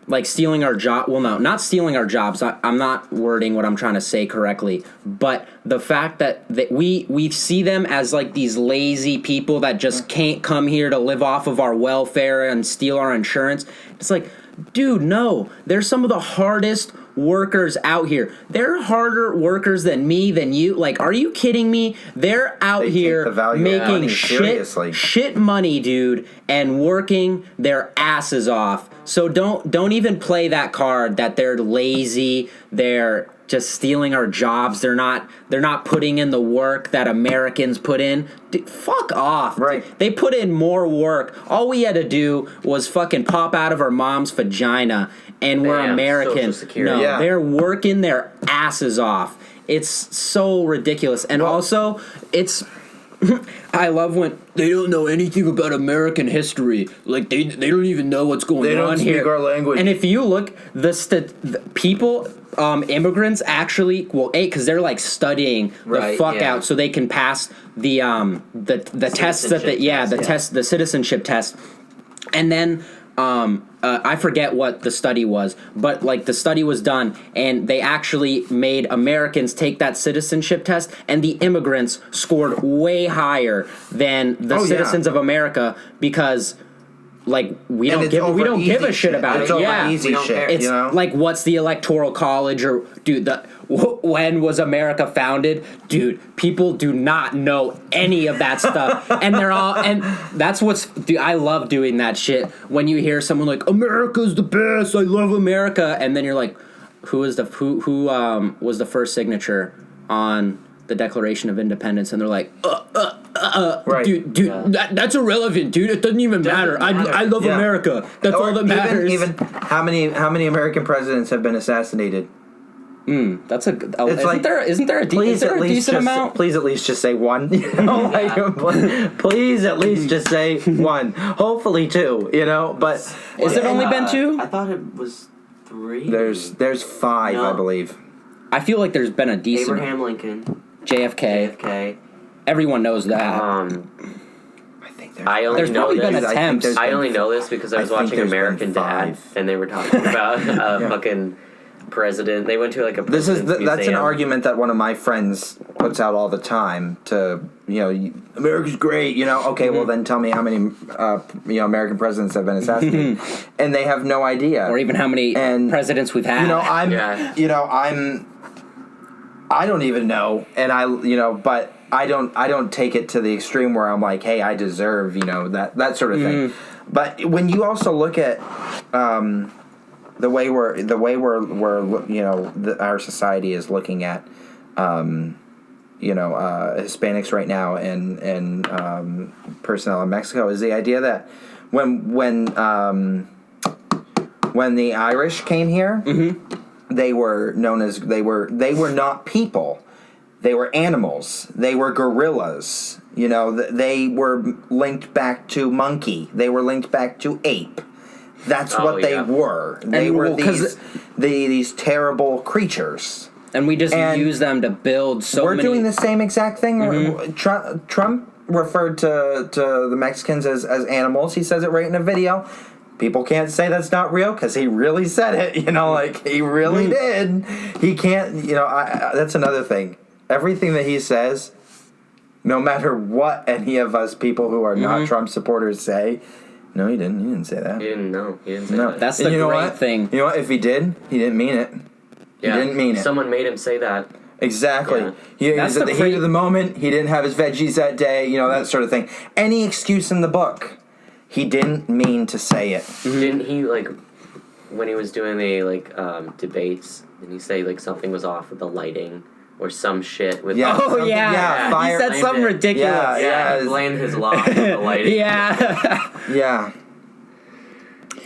like stealing our job. Well, no, not stealing our jobs. I'm not wording what I'm trying to say correctly. But the fact that we see them as like these lazy people that just can't come here to live off of our welfare and steal our insurance. It's like, dude, no. They're some of the hardest workers out here. They're harder workers than me, than you. Like, are you kidding me? They're out here making shit money, dude, and working their asses off. So don't even play that card that they're lazy, they're just stealing our jobs, they're not putting in the work that Americans put in. Dude, fuck off. Right. They put in more work. All we had to do was fucking pop out of our mom's vagina and we're American. No, they're working their asses off. It's so ridiculous. And also, it's I love when they don't know anything about American history. Like they don't even know what's going on here. They don't speak our language. And if you look, the people, immigrants actually, because they're like studying the fuck out so they can pass the tests that the citizenship test, and then. I forget what the study was, but like the study was done and they actually made Americans take that citizenship test, and the immigrants scored way higher than the citizens of America because like we don't give a shit about it. Yeah, easy shit. It's like what's the Electoral College or dude when was America founded? Dude, people do not know any of that stuff. And they're all, and that's dude, I love doing that shit. When you hear someone like, America's the best, I love America. And then you're like, who was the first signature on the Declaration of Independence, and they're like, right. dude, that's irrelevant, dude. It doesn't even matter. I love America. That's all that matters. Even how many American presidents have been assassinated? That's isn't there a decent amount? Please at least just say one. You know, please at least just say one. Hopefully two. You know, but Has it only been two? I thought it was 3. There's 5, I believe. I feel like there's been a decent Abraham Lincoln, JFK. Everyone knows that. I think There's probably been attempts. I only know this because I was watching American Dad, and they were talking about fucking president. They went to like a that's an argument that one of my friends puts out all the time. To America's great. Okay, well then tell me how many American presidents have been assassinated, and they have no idea, or even how many presidents we've had. I don't even know, and but I don't take it to the extreme where I'm like, hey, I deserve that sort of thing. But when you also look at the way our society is looking at Hispanics right now and personnel in Mexico, is the idea that when the Irish came here, they were known as they were not people. They were animals. They were gorillas. They were linked back to monkey. They were linked back to ape. That's what they were. They were these terrible creatures. And we just use them to build We're doing the same exact thing. Trump referred to the Mexicans as animals. He says it right in a video. People can't say that's not real because he really said it. He really did. He can't. That's another thing. Everything that he says, no matter what any of us people who are not Trump supporters say. No, he didn't. He didn't say that. He didn't say that. That's the great thing. You know what? If he did, he didn't mean it. Yeah. He didn't mean it. Someone made him say that. Exactly. Yeah. He was at the heat of the moment. He didn't have his veggies that day. That sort of thing. Any excuse in the book. He didn't mean to say it. Didn't he, when he was doing the, debates, didn't he say, something was off with the lighting? Or some shit with fire. He said something ridiculous. Yeah, blamed his loss on the lighting. Yeah.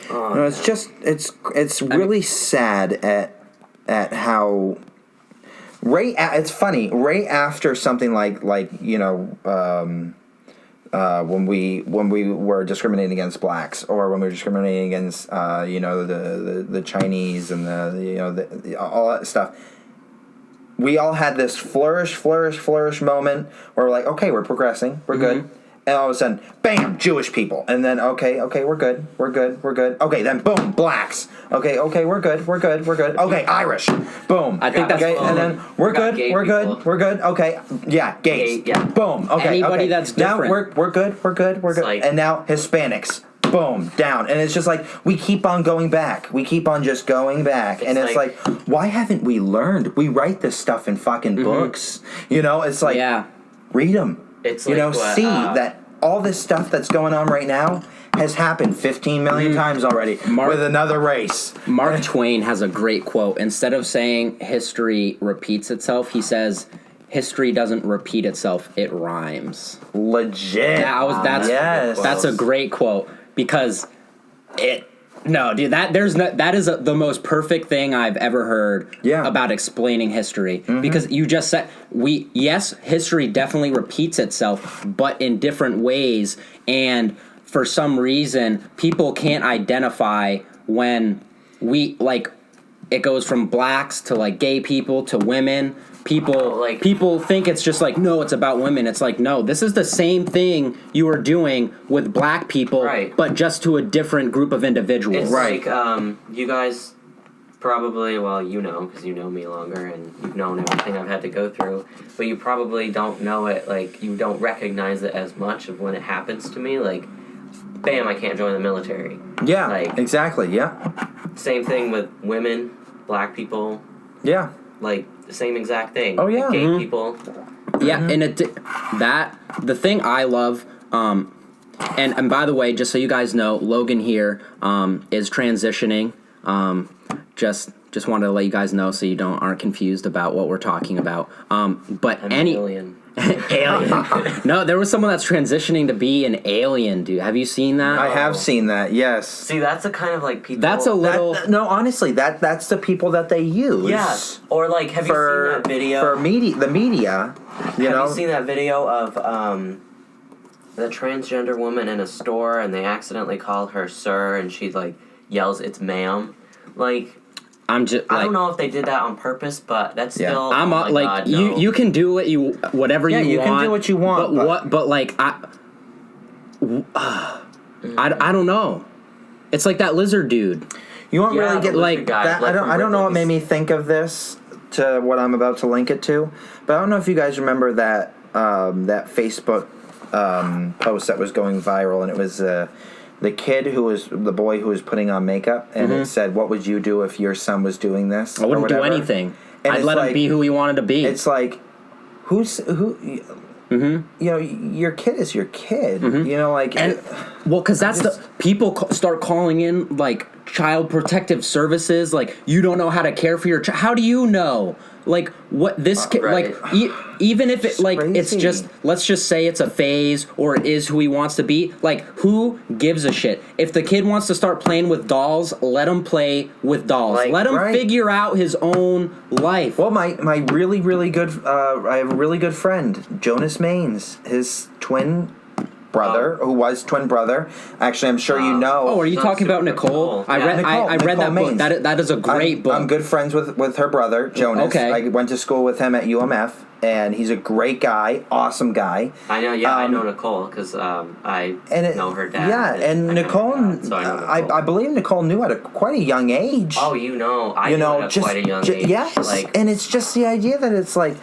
No, it's really sad at how it's funny right after something like when we were discriminating against blacks, or when we were discriminating against the Chinese and the all that stuff. We all had this flourish moment where we're like, okay, we're progressing, we're good. And all of a sudden, bam, Jewish people. And then, okay, we're good. Okay, then boom, blacks. Okay, we're good. Okay, Irish. Boom. I think that's and then we're good. Okay, yeah, gays. Yeah. Boom. Okay. Anybody that's different. Now we're good. And now Hispanics. Boom, down. And it's just like, we keep on going back. We keep on just going back. And it's like, why haven't we learned? We write this stuff in fucking books. It's like, read them. It's see that all this stuff that's going on right now has happened 15 million times already with another race. Mark Twain has a great quote. Instead of saying history repeats itself, he says, history doesn't repeat itself, it rhymes. Legit. That's a great quote. Because that is the most perfect thing I've ever heard about explaining history. Because you just said history definitely repeats itself, but in different ways, and for some reason people can't identify when it goes from blacks to gay people to women. People think it's just no, it's about women. It's no, this is the same thing you were doing with black people, but just to a different group of individuals. It's you guys probably, because you know me longer and you've known everything I've had to go through, but you probably don't know it, you don't recognize it as much of when it happens to me, bam, I can't join the military. Yeah, exactly, Same thing with women, black people. Yeah. The same exact thing. Oh, yeah. Gay people. Yeah, and the thing I love, and by the way, just so you guys know, Logan here is transitioning Just wanted to let you guys know so you aren't confused about what we're talking about. But Alien. Alien. No, there was someone that's transitioning to be an alien, dude. Have you seen that? I have seen that. Yes. See, that's the kind of like people. That's a little. No, honestly, that's the people that they use. Yes. Or like, have you seen that video for the media? Have you seen that video of the transgender woman in a store and they accidentally call her sir and she like yells it's ma'am? Like, I'm just. I don't know if they did that on purpose, but that's still. I'm oh my like God, no. you can do whatever you want. Yeah, you can do what you want. But like I don't know. It's like that lizard dude. You won't really get like that. I don't know what made me think of this to what I'm about to link it to, but I don't know if you guys remember that that Facebook post that was going viral, and it was the kid the boy who was putting on makeup, and it said, "What would you do if your son was doing this?" I wouldn't do anything. And I'd let him be who he wanted to be. It's like, who? You know, your kid is your kid. You know, like, because that's people start calling in like child protective services. Like, you don't know how to care for your child. How do you know? Like, what this kid, right. like, even if it, like, crazy. it's just, let's just say it's a phase or it is who he wants to be. Like, who gives a shit? If the kid wants to start playing with dolls, let him play with dolls. Like, let him right. figure out his own life. Well, my really, really good, I have a really good friend, Jonas Maines, his twin brother, who was twin brother. Actually, I'm sure you know. Oh, are you That's talking about super Nicole? cool. I Yeah. read Nicole that book. Maines. That is a great book. I'm good friends with her brother, Jonas. Okay. I went to school with him at UMF, and he's a great guy, awesome guy. I know, I know Nicole because I know her dad. Yeah, and I know Nicole, her dad, so I know Nicole. I believe Nicole knew at quite a young age. Oh, I knew at quite a young age. Yes, Like, and it's just the idea that it's like,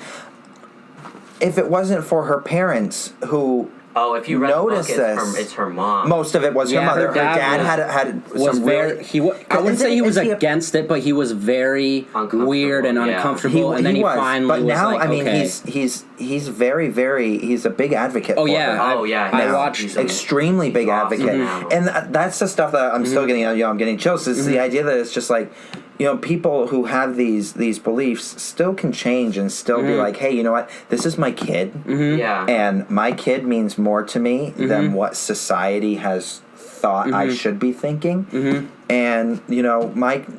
if it wasn't for her parents who. oh, if you read the book, notice this. it's her mom. Most of it was her mother. Her dad had was some very. I wouldn't say he was against it, but he was very weird and uncomfortable. And then he finally But now, was like, I mean, okay. he's very, very. He's a big advocate. Oh for yeah, her. I watched. He's Extremely big awesome advocate, now. and that's the stuff that I'm still getting. I'm getting chills. It's the idea that it's just like, you know, people who have these beliefs still can change and still be like, hey, you know what? This is my kid, Yeah. and my kid means more to me than what society has thought I should be thinking. And you know,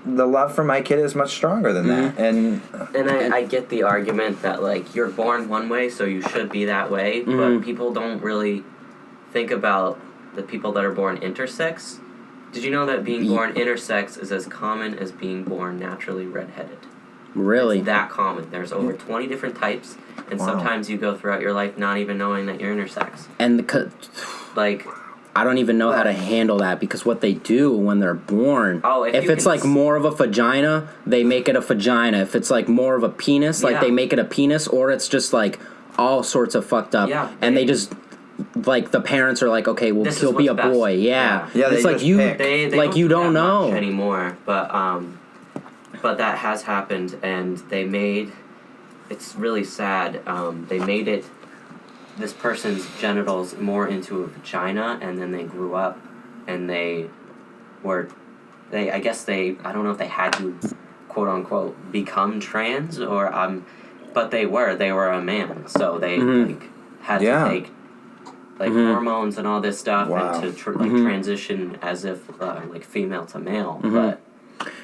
the love for my kid is much stronger than that. And I get the argument that like you're born one way, so you should be that way, but people don't really think about the people that are born intersex. Did you know that being born intersex is as common as being born naturally redheaded? Really? It's that common. There's over 20 different types, and sometimes you go throughout your life not even knowing that you're intersex. And Like, I don't even know how to handle that, because what they do when they're born, if it's like more of a vagina, they make it a vagina. If it's like more of a penis, like they make it a penis, or it's just like all sorts of fucked up. Yeah, and they just, like, the parents are like, okay, well, he'll be a boy. Yeah. Yeah, it's like you, they like, you don't know anymore. But that has happened, and they made. It's really sad. They made it. This person's genitals more into a vagina, and then they grew up, and I don't know if they had to, quote unquote, become trans, or but they were a man, so they like had to take like hormones and all this stuff, and to transition as if like female to male, but.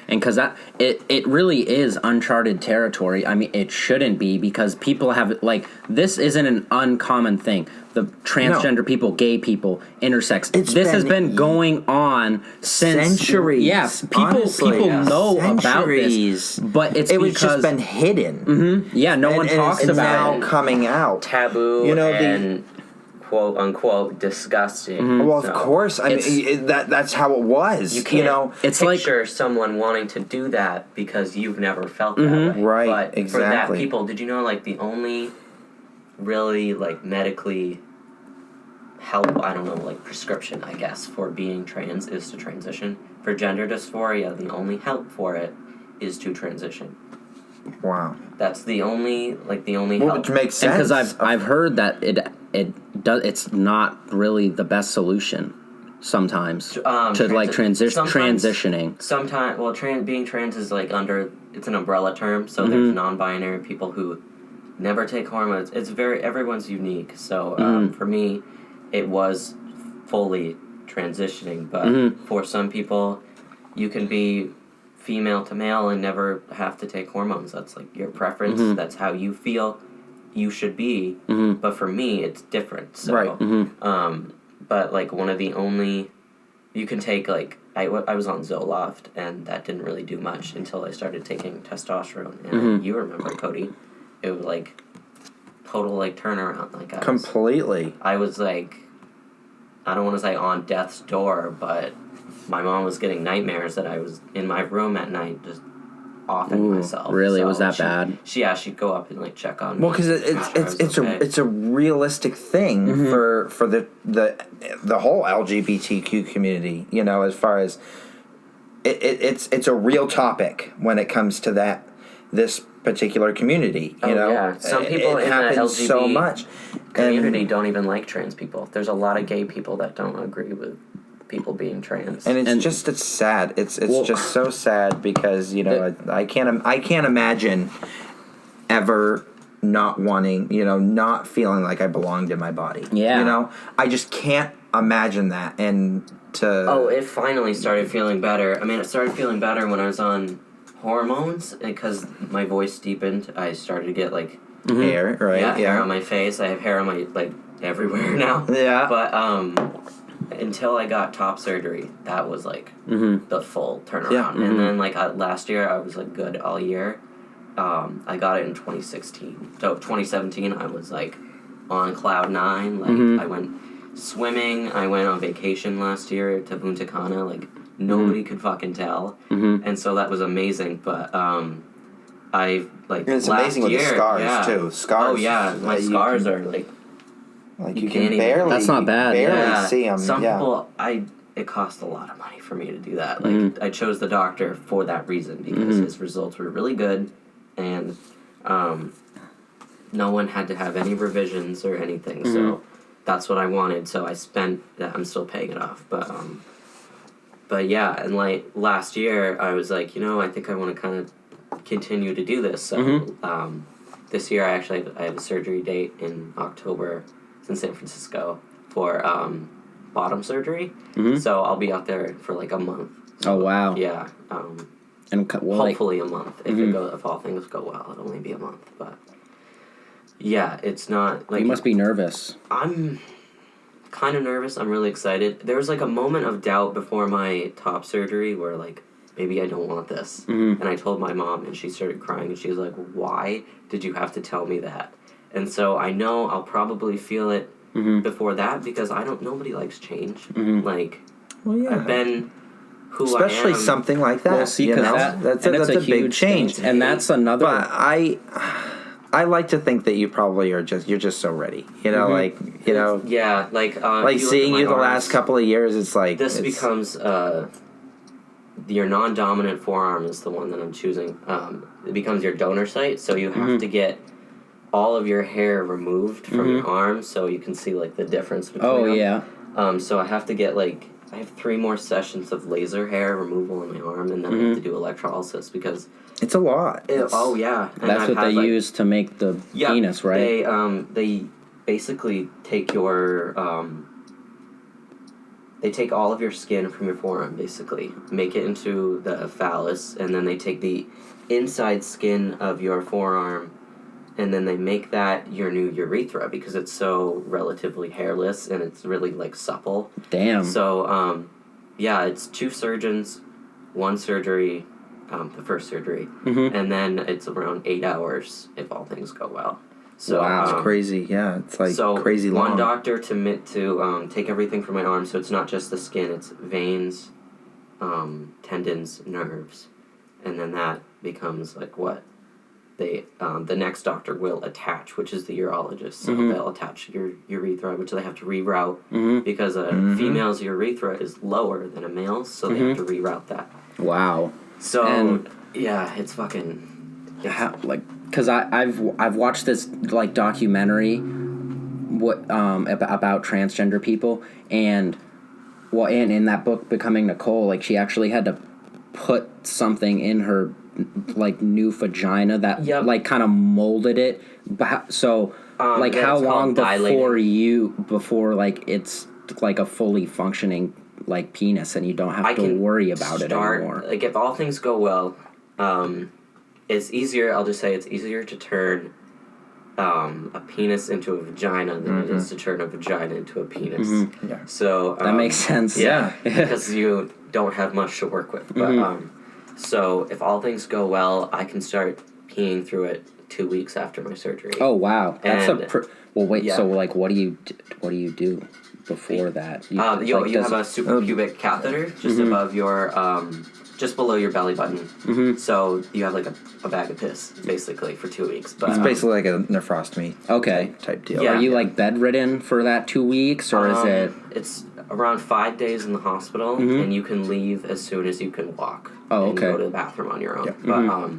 And because it really is uncharted territory. I mean, it shouldn't be, because people have, like, this isn't an uncommon thing. The transgender people, gay people, intersex. This has been going on since centuries. Yes, people know about this, but it's was because just been hidden. Yeah, no one talks it's about it. now coming out. Taboo, you know, and quote unquote disgusting. Well, of course. I mean, that's how it was. You can't know, it's picture someone wanting to do that because you've never felt that way. Right, but exactly. For that people, did you know, like, the only really, like, medically prescription, I guess, for being trans is to transition. For gender dysphoria, the only help for it is to transition. Wow. That's the only help. Which makes sense. Because I've heard that it's not really the best solution. sometimes to like sometimes- transitioning. Sometimes, well, being trans is like it's an umbrella term. So there's non-binary people who never take hormones. It's everyone's unique. So for me, it was fully transitioning. But for some people, you can be female to male and never have to take hormones. That's like your preference. That's how you feel you should be. But for me, it's different. So, Right. But like one of the only, you can take like, I was on Zoloft and that didn't really do much until I started taking testosterone. And you remember, Cody, it was like total like turnaround. Like Completely. I was like, I don't want to say on death's door, but my mom was getting nightmares that I was in my room at night just offing myself. Really? So Was that bad? She'd go up and like check on me. Well, because it's a realistic thing for the whole LGBTQ community. You know, as far as it's a real topic when it comes to this particular community. You know, yeah. Some people it in the happens LGBT so much. community don't even like trans people. There's a lot of gay people that don't agree with people being trans. And it's sad. It's just so sad because I can't imagine ever not wanting, not feeling like I belonged in my body. Yeah. I just can't imagine that. And it finally started feeling better. I mean, it started feeling better when I was on hormones because my voice deepened. I started to get like hair, right? Yeah, hair on my face. I have hair on my like everywhere now. Yeah. But until I got top surgery, that was like the full turnaround. Yeah. And then like last year, I was like good all year. I got it in 2016. So 2017, I was like on cloud 9. Like I went swimming. I went on vacation last year to Punta Cana. Like nobody could fucking tell. And so that was amazing. But I like and it's last amazing year, with the scars too. Scars. Oh yeah, my scars are like. Like You you can't can even- barely. That's not bad. Barely see them. Some people, it cost a lot of money for me to do that. Like I chose the doctor for that reason because his results were really good, and no one had to have any revisions or anything. So that's what I wanted. So I spent that. I'm still paying it off, but yeah. And like last year, I was like, I think I want to kind of continue to do this. So this year, I have a surgery date in October. In San Francisco for bottom surgery, so I'll be out there for like a month. Oh wow! Yeah, and hopefully a month. If all things go well, it'll only be a month. But yeah, it's not like you must be nervous. I'm kind of nervous. I'm really excited. There was like a moment of doubt before my top surgery where like maybe I don't want this, and I told my mom, and she started crying, and she was like, "Why did you have to tell me that?" And so I know I'll probably feel it before that because nobody likes change. Like, I've been who especially I am. something like that. Well, see, that's a big change. And that's another. But I like to think that you probably you're just so ready. Yeah, like seeing you the last couple of years. It's like this becomes your non-dominant forearm is the one that I'm choosing. It becomes your donor site, so you have to get all of your hair removed from your arm so you can see like the difference between them. So I have to get I have 3 more sessions of laser hair removal on my arm, and then I have to do electrolysis because it's a lot. And That's I've what they use to make the penis, right? They basically take your they take all of your skin from your forearm, basically make it into the phallus, and then they take the inside skin of your forearm. And then they make that your new urethra because it's so relatively hairless and it's really like supple. Damn. So, it's 2 surgeons, 1 surgery, the first surgery, and then it's around 8 hours if all things go well. So wow, it's crazy. Yeah, it's like crazy long. One doctor to take everything from my arm, so it's not just the skin; it's veins, tendons, nerves, and then that becomes like what. The next doctor will attach, which is the urologist. So they'll attach your urethra, which they have to reroute because a female's urethra is lower than a male's, so they have to reroute that. Wow. So it's fucking because I've watched this like documentary about transgender people, and Well, and in that book, Becoming Nicole, like, she actually had to put something in her, like, new vagina that, Yep. like, kind of molded it. So, like, yeah, how it's long called before, like, it's, like, a fully functioning, like, penis and you don't have to worry about it anymore? Like, if all things go well, it's easier, I'll just say it's easier to turn a penis into a vagina than it is to turn a vagina into a penis. Yeah. So That makes sense. Yeah, because you don't have much to work with. But so if all things go well, I can start peeing through it 2 weeks after my surgery. Oh wow, that's And- well. Wait, yeah. so like, what do you do before that? You have a suprapubic catheter just above your just below your belly button. So you have like a bag of piss basically for 2 weeks. But It's basically like a nephrostomy type deal. Yeah. Are you like bedridden for that 2 weeks, or is it? It's around 5 days in the hospital, and you can leave as soon as you can walk. Oh, and okay. go to the bathroom on your own. Yeah. But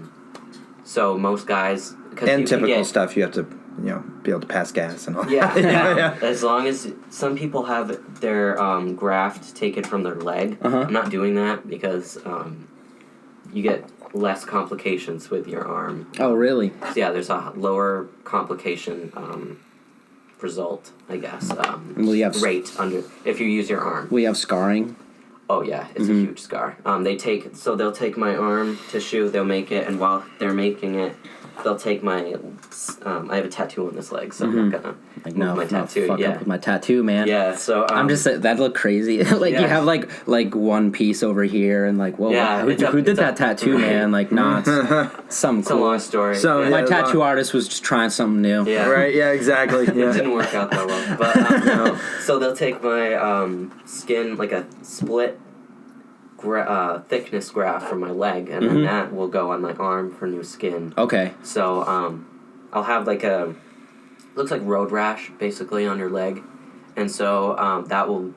so most guys And typical stuff, you have to, be able to pass gas and all. Yeah, Yeah. As long as some people have their graft taken from their leg. Uh-huh. I'm not doing that because you get less complications with your arm. Oh really? So yeah, there's a lower complication result, I guess. Will you have rate under if you use your arm. We have scarring. Oh yeah, it's a huge scar. They'll take my arm tissue, they'll make it, and while they're making it, they'll take my. I have a tattoo on this leg, so I'm not gonna move my tattoo. Fuck Yeah, up with my tattoo, man. yeah. So I'm just that look crazy. Like you Yeah. have like one piece over here, and like, whoa, Yeah, who did that tattoo, man? Like, nah, it's something it's a cool. long story. So, yeah. My tattoo artist was just trying something new. Yeah. Right, yeah, exactly. It Yeah. didn't work out that well, but so they'll take my skin, like a split thickness graft from my leg, and then that will go on my arm for new skin. Okay. So I'll have like looks like road rash basically on your leg, and so that will,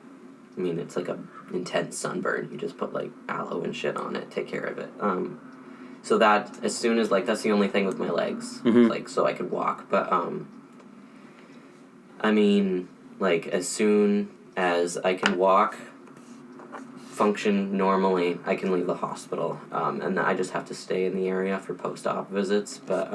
it's like a intense sunburn. You just put like aloe and shit on it, take care of it. So that as soon as that's the only thing with my legs, like so I could walk, but like as soon as I can walk, function normally, I can leave the hospital, and I just have to stay in the area for post-op visits, but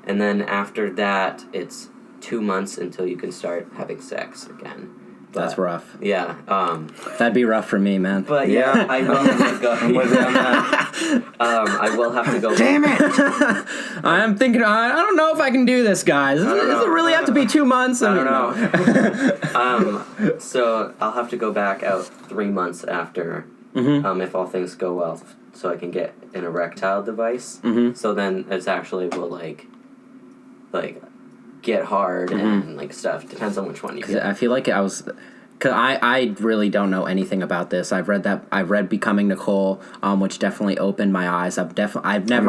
and then after that it's 2 months until you can start having sex again. That's rough. Yeah. That'd be rough for me, man. But yeah, I will have to go. I'm with you on that. I will have to go. Damn it! I'm thinking, I don't know if I can do this, guys. Does it really have to be 2 months? I don't know. So I'll have to go back out 3 months after, if all things go well, so I can get an erectile device. So then it's actually will like get hard and like stuff. Depends on which one you get. I feel like cause I really don't know anything about this. I've read Becoming Nicole, which definitely opened my eyes. I've never.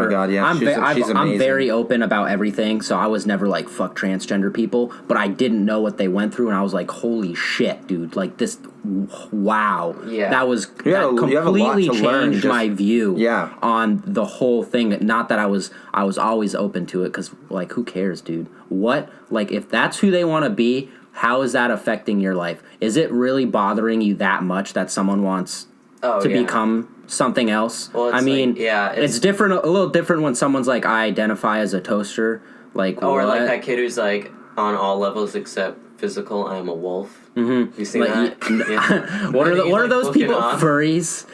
Oh my God, yeah, she's I'm amazing. very open about everything, so I was never like fuck transgender people, but I didn't know what they went through, and I was like, holy shit, dude! Like this, wow, Yeah. that was You have a lot completely to learn, changed just- my view, Yeah. on the whole thing. Not that I was always open to it, because like who cares, dude? What, like, if that's who they want to be, how is that affecting your life? Is it really bothering you that much that someone wants to become something else? Well, it's it's different, a little different when someone's like, I identify as a toaster, like, Or what? like that kid who's like on all levels except physical, I'm a wolf. Mm-hmm. You seen Like, that? Yeah. What And are he's, what are like, those looking people? on. Furries?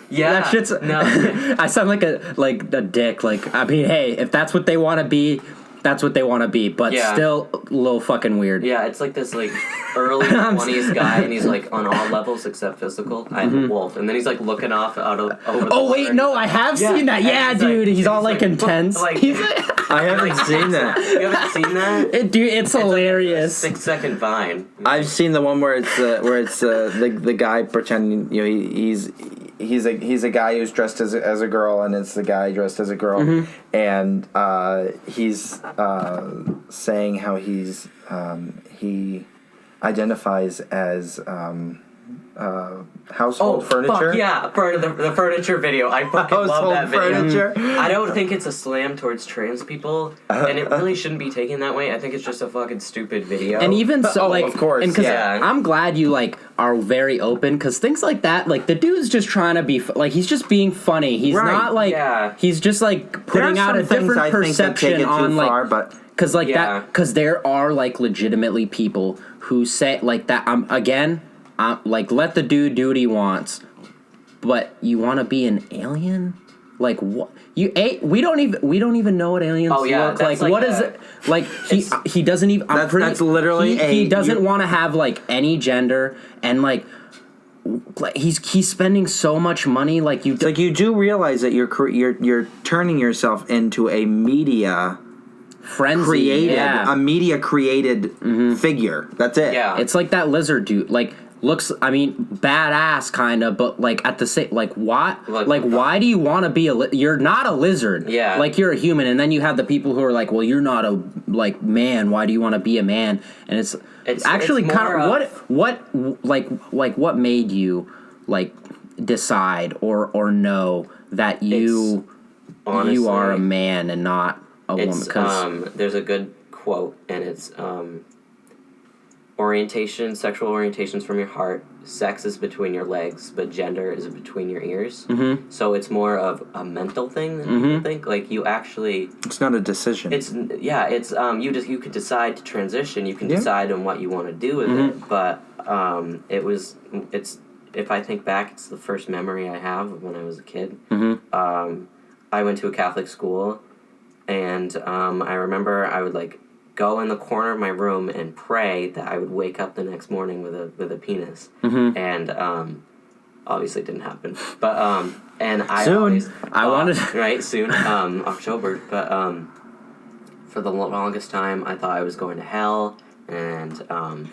Yeah. That shit's no. I sound like a dick. Like, I mean, hey, if that's what they want to be, that's what they want to be. But Yeah. still, a little fucking weird. Yeah, it's like this like early 20s guy, and he's like on all levels except physical. I'm a wolf, and then he's like looking off out of over. Oh the wait, water. no, I have seen that. and Yeah, he's dude, like- he's all like intense. like- He's I haven't seen that. You haven't seen that? dude, it's hilarious. 6-second Vine. I've seen the one where it's the guy pretending he's a guy who's dressed as a girl, and it's the guy dressed as a girl, and he's saying how he identifies as household furniture. Fuck yeah, the furniture video. I fucking love that video. Furniture. I don't think it's a slam towards trans people, and it really shouldn't be taken that way. I think it's just a fucking stupid video. And even so, like, of course, and because yeah. I'm glad you like are very open, because things like that, like the dude's just trying to be like he's just being funny. He's Right. not like he's just like putting out a different perception on like but because like that because there are like legitimately people who say like that. Like let the dude do what he wants, but you want to be an alien? Like what? We don't even know what aliens look like. What is it? Like he doesn't even. That's literally he doesn't want to have like any gender, and like he's spending so much money. Like you do realize that you're turning yourself into a media frenzy, a media created figure. That's it. Yeah, it's like that lizard dude. Like. Looks, I mean, badass kind of, but like at the same, like what? Like why do you want to be you're not a lizard. Yeah. Like you're a human, and then you have the people who are like, well, you're not a man. Why do you want to be a man? And it's actually kind of what made you like decide or know that you are a man and not a woman? Because there's a good quote, and it's sexual orientation's from your heart, sex is between your legs, but gender is between your ears. Mm-hmm. So it's more of a mental thing than people think. Like you actually, it's not a decision. It's you could decide to transition. You can decide on what you want to do with it. But if I think back, it's the first memory I have of when I was a kid. Mm-hmm. I went to a Catholic school, and I remember I would like go in the corner of my room and pray that I would wake up the next morning with a penis. Mm-hmm. And obviously it didn't happen. But and I wanted soon, October. But for the longest time I thought I was going to hell, and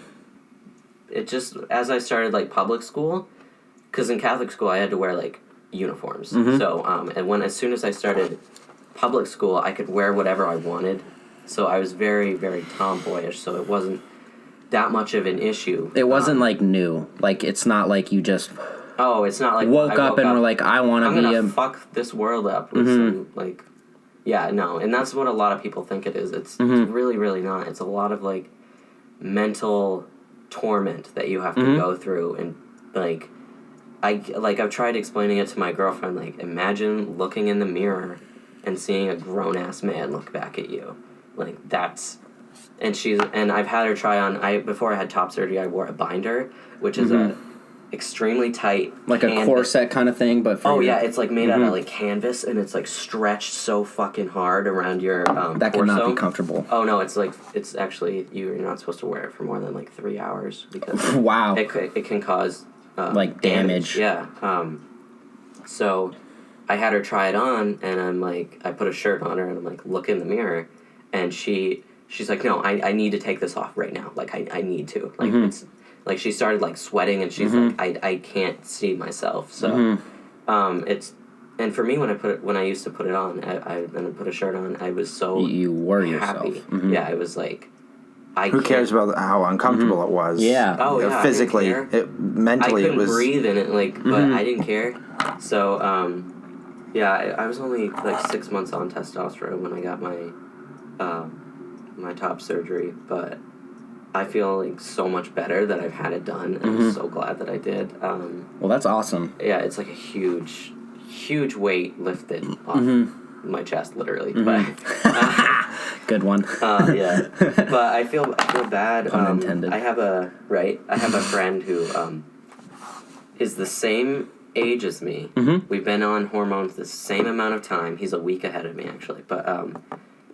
it just, as I started like public school, because in Catholic school I had to wear like uniforms. Mm-hmm. So and as soon as I started public school, I could wear whatever I wanted. So I was very, very tomboyish, so it wasn't that much of an issue. It wasn't like new. Like it's not like you just it's not like woke up and were like, I want to be I'm gonna fuck this world up with some like no. And that's what a lot of people think it is. It's really, really not. It's a lot of like mental torment that you have to go through, and like I've tried explaining it to my girlfriend. Like, imagine looking in the mirror and seeing a grown ass man look back at you. Like that's, and I've had her try on. Before I had top surgery, I wore a binder, which is a extremely tight, like a corset kind of thing. But it's like made out of like canvas, and it's like stretched so fucking hard around your that torso. cannot be comfortable. Oh no, it's actually you're not supposed to wear it for more than like 3 hours because wow, it can cause like damage. Yeah. So I had her try it on, and I'm like, I put a shirt on her, and I'm like, look in the mirror, and she's like, no, I need to take this off right now. Like, I need to. Like, it's like she started like sweating, and she's like, I can't see myself. So, it's, and for me when I used to put it on, I put a shirt on, I was so you were happy. Yourself. Yeah, I was like, who cares about how uncomfortable it was? Yeah. Oh yeah. Physically, mentally, it was. I couldn't it was breathe in it, like, but I didn't care. So, yeah, I was only like 6 months on testosterone when I got my top surgery, but I feel like so much better that I've had it done, and I'm so glad that I did. Well, that's awesome. Yeah, it's like a huge weight lifted off my chest, literally. But good one. Yeah, but I feel bad. Pun intended. I have a friend who is the same age as me. We've been on hormones the same amount of time. He's a week ahead of me, actually. But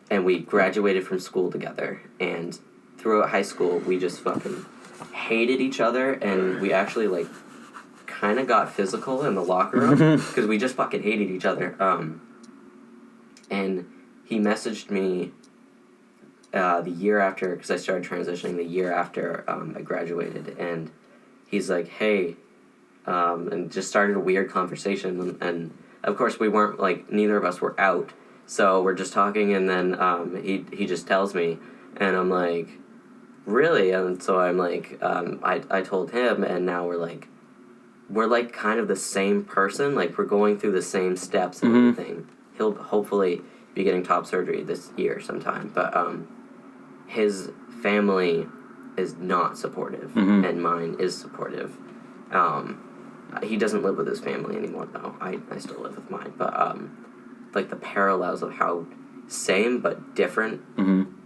and we graduated from school together, and throughout high school we just fucking hated each other, and we actually like kind of got physical in the locker room because we just fucking hated each other. And he messaged me the year after, because I started transitioning the year after I graduated, and he's like, hey, and just started a weird conversation, and of course we weren't, like, neither of us were out, so we're just talking, and then he just tells me, and I'm like, really? And so I'm like, I told him, and now we're like we're like kind of the same person. Like we're going through the same steps and everything. He'll hopefully be getting top surgery this year sometime, but his family is not supportive, and mine is supportive. He doesn't live with his family anymore, though. I still live with mine, but like the parallels of how same but different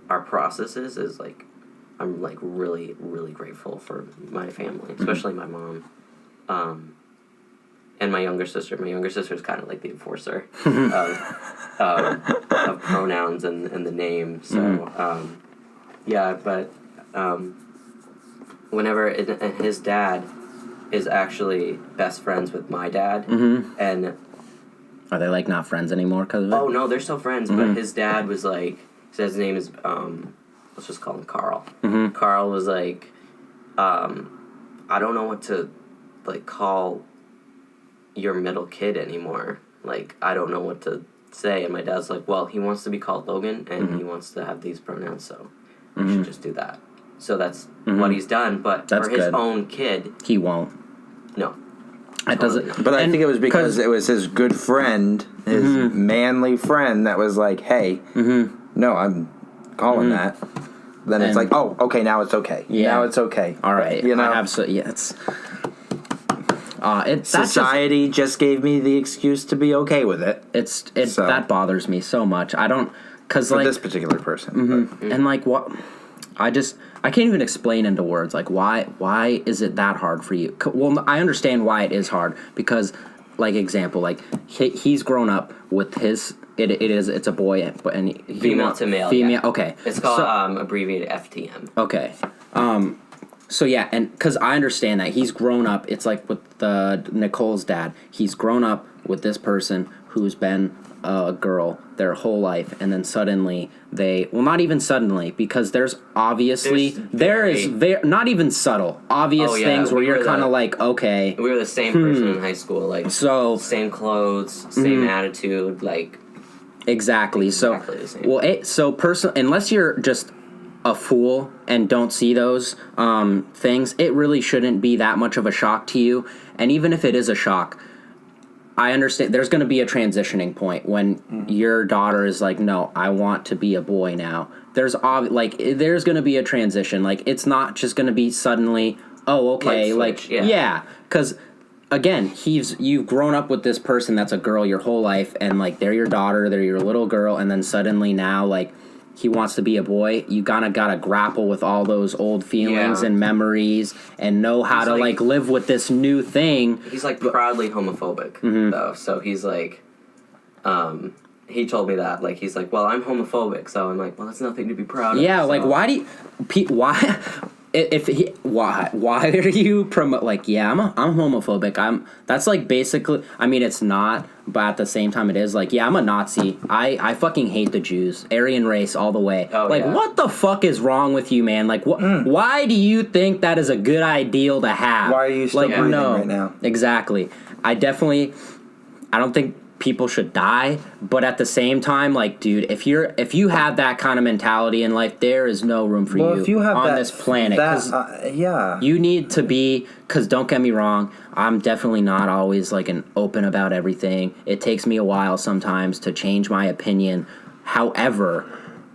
our processes is like, I'm like really, really grateful for my family, especially my mom, and my younger sister. My younger sister is kind of like the enforcer of pronouns and the name. So yeah, but whenever and his dad is actually best friends with my dad, and are they like not friends anymore because of it? Oh no, they're still friends. But his dad was like, his name is let's just call him Carl. Carl was like, I don't know what to like call your middle kid anymore. Like I don't know what to say. And my dad's like, well, he wants to be called Logan, and he wants to have these pronouns, so you should just do that. So that's what he's done. But That's for his good. own kid, He won't. no. It Totally doesn't. not. But I think it was because it was his good friend, his manly friend, that was like, "Hey, no, I'm calling that." Then it's And- like, "Oh, okay, now it's okay. Yeah. Now it's okay." All right. You know, I have it's. society just gave me the excuse to be okay with it So- That bothers me so much. I don't, cause for like this particular person. but- and like what, I can't even explain into words like why is it that hard for you? Well, I understand why it is hard because, like example, like he's grown up with his. It's a boy and he Female to male. Female. Yeah. Okay. It's called abbreviated FTM. Okay. So yeah, and because I understand that he's grown up, it's like with Nicole's dad. He's grown up with this person who's been a girl their whole life, and then suddenly not even suddenly, because there's obviously not even subtle obvious things where you're kind of like, okay, We were the same person in high school, like so same clothes, same attitude, like exactly. Exactly the same. So unless you're just a fool and don't see those things, it really shouldn't be that much of a shock to you. And even if it is a shock, I understand there's going to be a transitioning point when your daughter is like, no, I want to be a boy now. There's there's going to be a transition. Like, it's not just going to be suddenly, oh, okay, switch, like, yeah. Because, again, you've grown up with this person that's a girl your whole life, and, like, they're your daughter, they're your little girl, and then suddenly now, like, he wants to be a boy. You gotta grapple with all those old feelings and memories and know how to like live with this new thing. He's like proudly homophobic though, so he's like, he told me that, like, he's like, well, I'm homophobic, so I'm like, well, that's nothing to be proud of. Yeah, so. like why are you promote like, yeah, I'm homophobic. That's like basically, I mean, it's not, but at the same time it is like, yeah, I'm a Nazi. I fucking hate the Jews. Aryan race all the way. Oh, like, yeah. what the fuck is wrong with you, man? Like, why do you think that is a good ideal to have? Why are you still breathing right now? Exactly. I don't think people should die, but at the same time, like, dude, if you have that kind of mentality in life, there is no room for Well, if you have on this planet. yeah. You need to be, because don't get me wrong, I'm definitely not always like an open about everything. It takes me a while sometimes to change my opinion. However,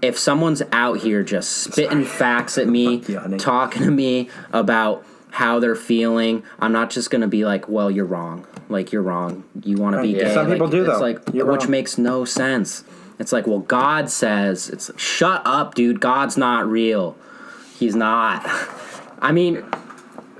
if someone's out here just spitting facts at me, talking to me about how they're feeling, I'm not just going to be like, well, you're wrong. Like, you're wrong. You want to be gay. Some people do, it's though. like, You're which wrong. makes no sense. It's like, well, God says, it's like, shut up, dude. God's not real. He's not. I mean,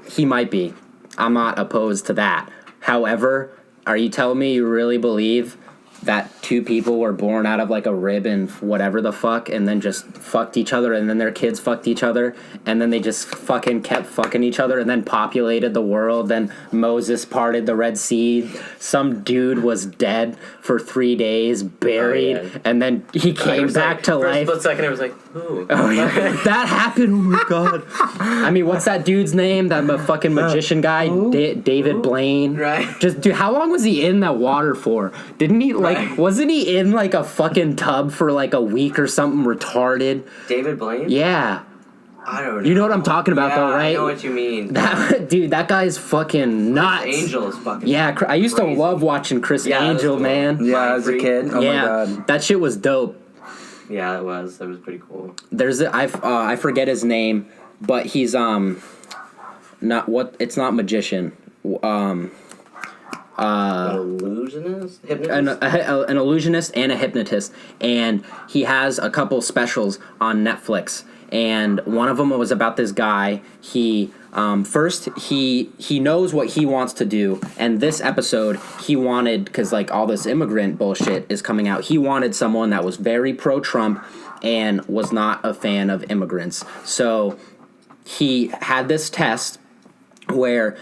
he might be. I'm not opposed to that. However, are you telling me you really believe that two people were born out of like a rib and whatever the fuck, and then just fucked each other, and then their kids fucked each other, and then they just fucking kept fucking each other, and then populated the world? Then Moses parted the Red Sea. Some dude was dead for 3 days, buried, and then he came back to life. For a split second, I was like, who? Oh, yeah. That happened. Oh my god. I mean, what's that dude's name? That fucking magician guy, David Blaine. Right. Just, dude, how long was he in that water for? Didn't he wasn't he in like a fucking tub for like a week or something retarded? David Blaine? Yeah. I don't know. You know what I'm talking about, though, right? I know what you mean. Dude, that guy's fucking nuts. Angel is fucking Yeah, I used to crazy. love watching Chris Yeah, Angel, cool. man. Yeah, as a kid. Oh yeah, my god. that shit was dope. Yeah, it was. That was pretty cool. There's I forget his name, but he's not what it's not magician. Illusionist? Hypnotist? An illusionist and a hypnotist, and he has a couple specials on Netflix. And one of them was about this guy. He first he knows what he wants to do, and this episode he wanted, because like all this immigrant bullshit is coming out, he wanted someone that was very pro-Trump and was not a fan of immigrants. So he had this test where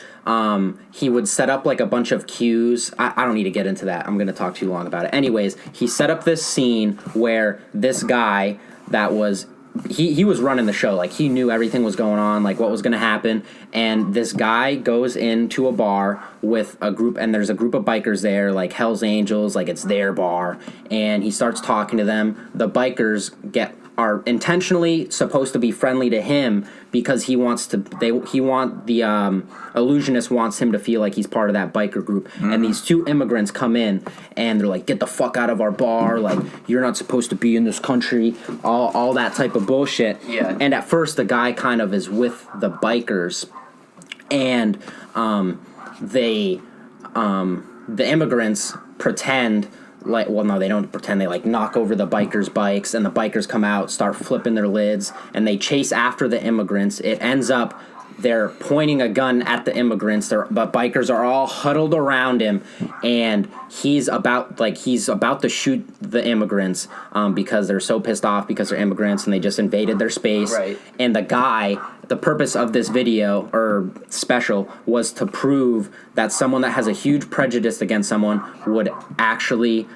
he would set up like a bunch of cues. I don't need to get into that. I'm going to talk too long about it. Anyways, he set up this scene where this guy that was... He was running the show. Like, he knew everything was going on, like what was going to happen. And this guy goes into a bar with a group, and there's a group of bikers there, like Hell's Angels, like it's their bar. And he starts talking to them. The bikers are intentionally supposed to be friendly to him because the illusionist wants him to feel like he's part of that biker group. And these two immigrants come in and they're like, get the fuck out of our bar, like you're not supposed to be in this country, all that type of bullshit. Yeah. And at first the guy kind of is with the bikers, and the immigrants pretend like, well, no, they don't pretend. They like knock over the bikers' bikes, and the bikers come out, start flipping their lids, and they chase after the immigrants. It ends up they're pointing a gun at the immigrants. But bikers are all huddled around him, and he's about to shoot the immigrants because they're so pissed off because they're immigrants and they just invaded their space. Right. And the purpose of this video or special was to prove that someone that has a huge prejudice against someone would actually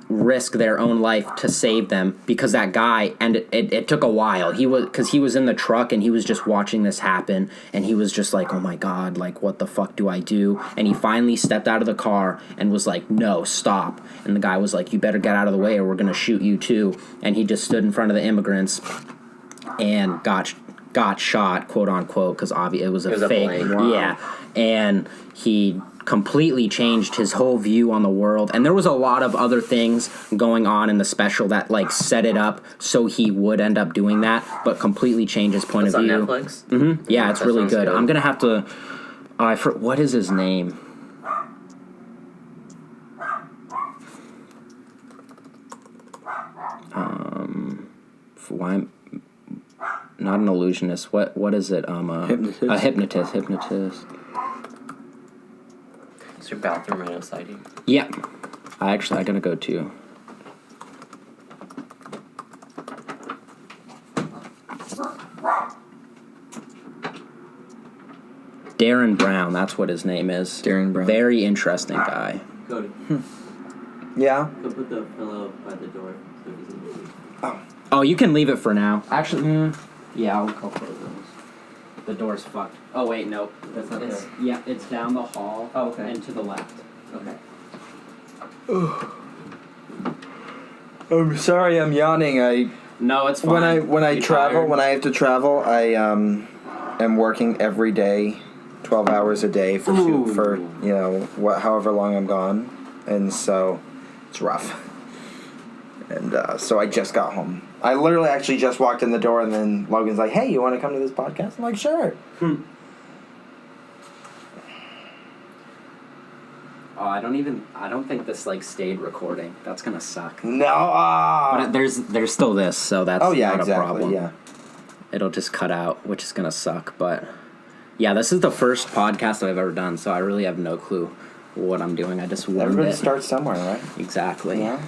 risk their own life to save them, because that guy, and it took a while. He was in the truck and he was just watching this happen, and he was just like, oh my god, like what the fuck do I do? And he finally stepped out of the car and was like, no, stop. And the guy was like, you better get out of the way or we're gonna shoot you too. And he just stood in front of the immigrants and got shot, quote unquote, because obviously it was a fake. Wow. Yeah. And he completely changed his whole view on the world. And there was a lot of other things going on in the special that like set it up so he would end up doing that, but completely changed his point of view. On Netflix? Mm-hmm. Yeah, it's really good. Good. I'm gonna have to what is his name? Why? Not an illusionist. What is it? Hypnotist. A hypnotist. Is your bathroom right outside here? Yeah. I gotta go too. Darren Brown, that's what his name is. Darren Brown. Very interesting guy. Cody, Yeah. go put the pillow by the door so it doesn't move. Oh, you can leave it for now. Actually, yeah, I'll close those. The door's fucked. Oh wait, no. That's not there. Yeah, it's down the hall. Oh, okay. And to the left. Okay. I'm sorry, I'm yawning. No, it's fine. When I You travel, tired? when I have to travel, I am working every day, 12 hours a day for however long I'm gone, and so it's rough. And so I just got home. I literally actually just walked in the door, and then Logan's like, "Hey, you want to come to this podcast?" I'm like, "Sure." Oh, I don't think this like stayed recording. That's gonna suck. No. But there's still this, so that's not a problem. Yeah. It'll just cut out, which is gonna suck. But yeah, this is the first podcast I've ever done, so I really have no clue what I'm doing. I just winged Everybody it. starts somewhere, right? Exactly. Yeah.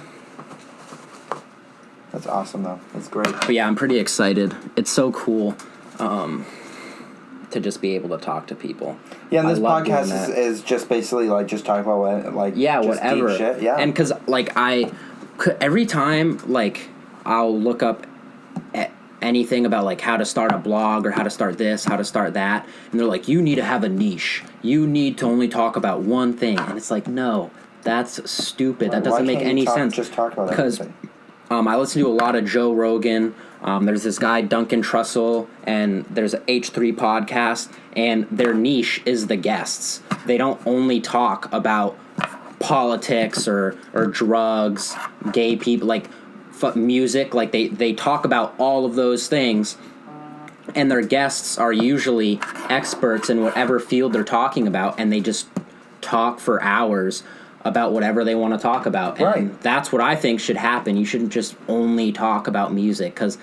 That's awesome, though. That's great. But yeah, I'm pretty excited. It's so cool to just be able to talk to people. Yeah, and I this love doing podcast that. is just basically like just talk about just whatever. deep shit. Yeah, and because like every time like I'll look up anything about like how to start a blog or how to start this, how to start that, and they're like, you need to have a niche. You need to only talk about one thing, and it's like, no, that's stupid. That doesn't make any sense. Just talk about because everything. I listen to a lot of Joe Rogan. There's this guy, Duncan Trussell, and there's an H3 podcast, and their niche is the guests. They don't only talk about politics or drugs, gay people, like music. Like they talk about all of those things, and their guests are usually experts in whatever field they're talking about, and they just talk for hours about whatever they want to talk about. And that's what I think should happen. You shouldn't just only talk about music, because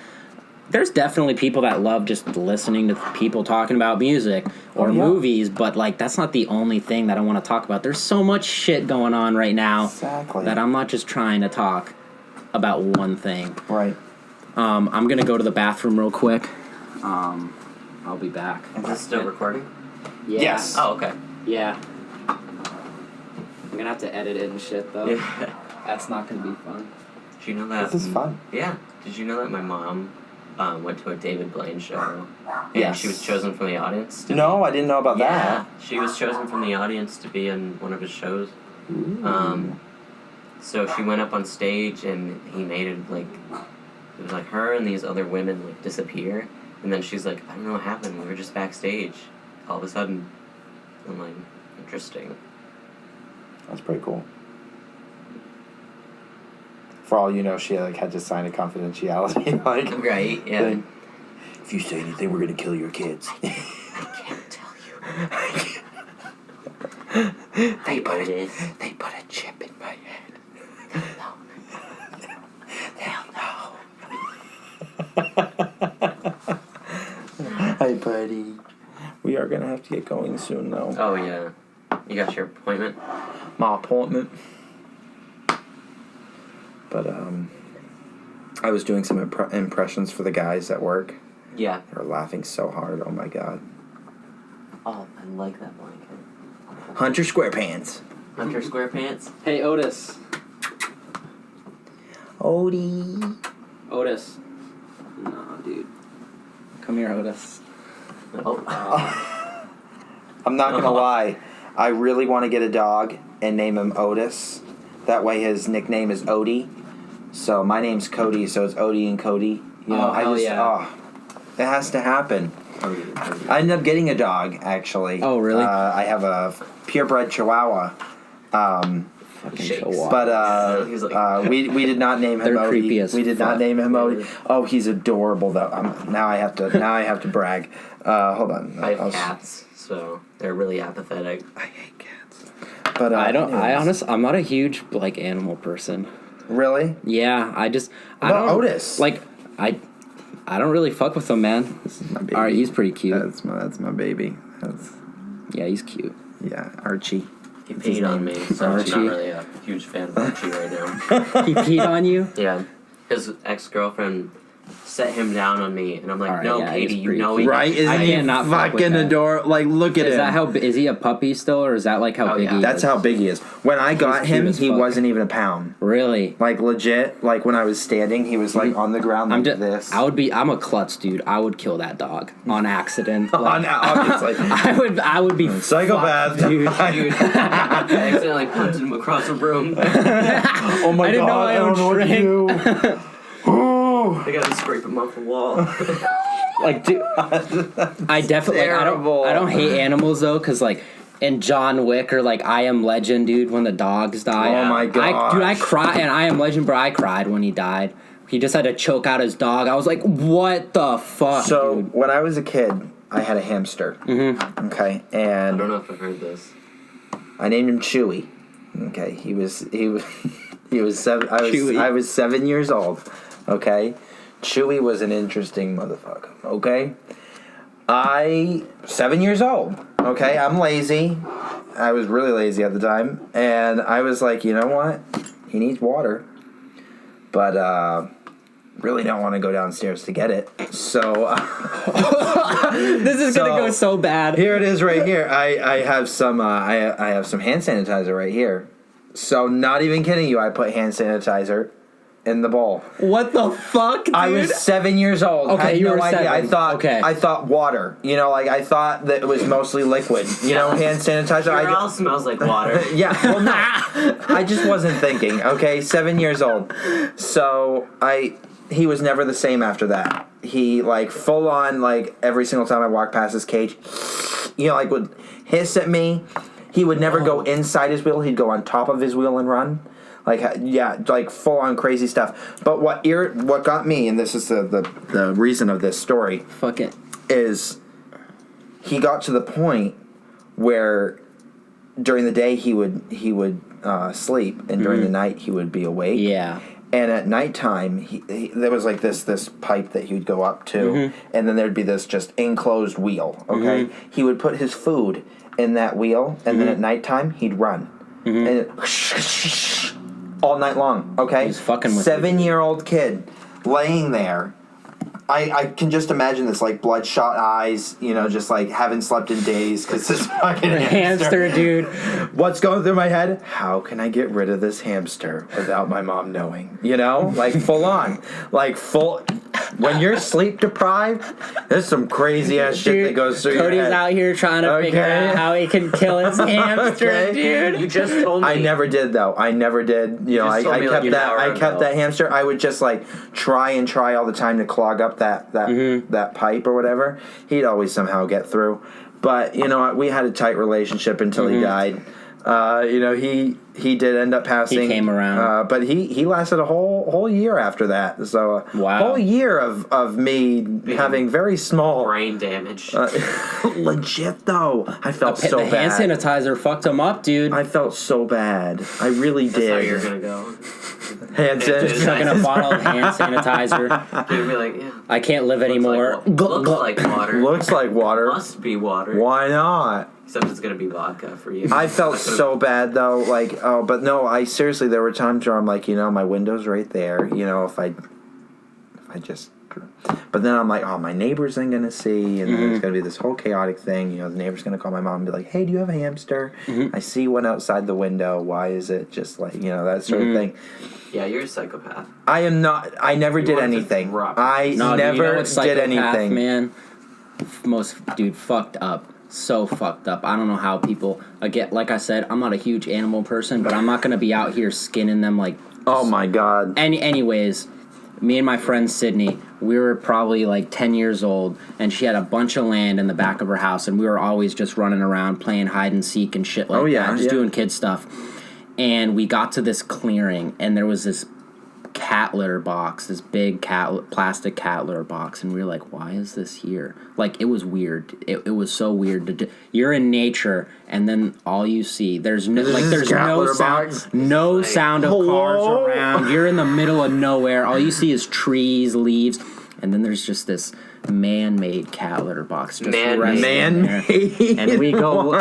there's definitely people that love just listening to people talking about music or movies, but like that's not the only thing that I want to talk about. There's so much shit going on right now that I'm not just trying to talk about one thing. Right. I'm gonna go to the bathroom real quick. I'll be back. Is this still recording? Yeah. Yes. Oh, okay. Yeah. I'm gonna have to edit it and shit though. Yeah. That's not gonna be fun. Did you know that? This is fun. Yeah. Did you know that my mom went to a David Blaine show? And Yes. she was chosen from the audience. No, I didn't know about Yeah. She was chosen from the audience to be in one of his shows. So she went up on stage and he made it like, it was like her and these other women like disappear. And then she's like, I don't know what happened. We were just backstage. All of a sudden, I'm like, interesting. That's pretty cool. For all you know, she like had to sign a confidentiality like Right, yeah. thing. If you say anything, we're gonna kill your kids. I can't tell you. They put a chip in my head. They'll know. Hi, buddy. We are gonna have to get going soon, though. Oh, yeah. You got your appointment? My appointment. But I was doing some impressions for the guys at work. Yeah. They were laughing so hard. Oh my god. Oh, I like that blanket. Hunter SquarePants. Hunter SquarePants? Hey, Otis. Odie. Otis. No, dude. Come here, Otis. Oh. I'm not gonna lie. I really want to get a dog and name him Otis. That way his nickname is Odie. So my name's Cody, so it's Odie and Cody. You know, it has to happen. I ended up getting a dog, actually. Oh, really? I have a purebred Chihuahua. Shakes. But we did not name him They're creepy Odie. as We did not fuck. name him Odie. Oh, he's adorable though. Now I have to brag. Hold on. I have cats, so they're really apathetic. I hate cats. But I'm not a huge like animal person. Really? Yeah, I don't Otis? Like I don't really fuck with him, man. This is my baby. Alright, he's pretty cute. That's my baby. Yeah, he's cute. Yeah, Archie. He peed on me, so Archie. I'm not really a huge fan of Archie right now. He peed on you? Yeah. His ex-girlfriend set him down on me, and I'm like, Alright, no, yeah, Katie, he's you pretty know cute. he... Right? Isn't I he cannot fuck with fucking that. adorable? Like, look at him. Is that how is he a puppy still, or is that like how Oh, big yeah. he That's is? how big he is. When I got cute him, as he fuck. wasn't even a pound. Really? Like legit. Like when I was standing, he was like on the ground like this. I'm a klutz, dude. I would kill that dog on accident. Like, Obviously. I would be Psychopath. fucked, dude. Dude, I accidentally punted him across the room. Oh my I didn't know god! I I don't know what to do. I gotta scrape him off the wall. Like, dude, I definitely Terrible. I don't hate animals though, because like in John Wick or like I Am Legend, dude, when the dogs die. Oh my gosh. I cry, and I Am Legend, bro. I cried when he died. He just had to choke out his dog. I was like, what the fuck? So dude? when I was a kid, I had a hamster. Mm-hmm. Okay, I and don't know if I've heard this. I named him Chewy. Okay, he was seven. Chewy. I was 7 years old. Okay, Chewy was an interesting motherfucker. Okay, 7 years old. Okay, I'm lazy. I was really lazy at the time, and I was like, you know what? He needs water, but really don't want to go downstairs to get it. So This is gonna go so bad. here it is, right here. I have some I have some hand sanitizer right here. So not even kidding you, I put hand sanitizer in the bowl. What the fuck, dude? I was 7 years old. Okay, I had you no were idea. 7. I thought water. You know, like I thought that it was mostly liquid. You know, hand sanitizer. It all smells like water. Yeah, well, no. I just wasn't thinking, okay? 7 years old. So, he was never the same after that. He, like, full on, like, every single time I walked past his cage, you know, like, would hiss at me. He would never go inside his wheel. He'd go on top of his wheel and run. Like, yeah, like, full on crazy stuff. But what got me, and this is the reason of this story. Fuck it. Is he got to the point where during the day he would sleep, and during the night he would be awake. Yeah. And at nighttime, there was like this pipe that he would go up to, and then there'd be this just enclosed wheel. Okay, he would put his food in that wheel, and then at nighttime he'd run, and all night long. Okay, he's fucking with 7-year-old kid laying there. I can just imagine this, like, bloodshot eyes, you know, just, like, haven't slept in days because this fucking hamster, dude. What's going through my head? How can I get rid of this hamster without my mom knowing? You know? Like, full on. Like, full... When you're sleep deprived, there's some crazy ass shit that goes through Cody's your head. out here trying to figure out how he can kill his hamster, dude. You just told me. I never did though. I never did. You know, I kept that hamster. I would just like try all the time to clog up that pipe or whatever. He'd always somehow get through. But you know, we had a tight relationship until he died. You know, he did end up passing. He came around. But he lasted a whole year after that. So wow. Whole year of me having very small brain damage. Legit though. I felt so the bad. hand sanitizer fucked him up, dude. I felt so bad. I really That's how did. you're gonna go. Hand sanitizer. Chugging a bottle of hand sanitizer. You'd be like, yeah. I can't live anymore. Looks like water. Looks like water. Must be water. Why not? Except it's gonna be vodka for you. I felt so bad though, like, oh, but no, I seriously, there were times where I'm like, you know, my window's right there, you know, if I just, but then I'm like, oh, my neighbors ain't gonna see, and then there's gonna be this whole chaotic thing, you know, the neighbor's gonna call my mom and be like, hey, do you have a hamster? I see one outside the window, why is it just like, you know, that sort of thing. Yeah, you're a psychopath. I am not, I never did anything. I never did anything. Man, dude, fucked up. So fucked up. I don't know how people, again, like I said, I'm not a huge animal person, but I'm not gonna be out here skinning them like. Oh my god. Anyways, me and my friend Sydney, we were probably like 10 years old, and she had a bunch of land in the back of her house, and we were always just running around playing hide and seek and shit like that, just doing kid stuff. And we got to this clearing, and there was this cat litter box, this big plastic cat litter box, and we were like, why is this here? Like, it was weird. It was so weird to do. You're in nature, and then all you see, there's no sound of cars around. You're in the middle of nowhere. All you see is trees, leaves, and then there's just this man-made cat litter box just man-made. And we go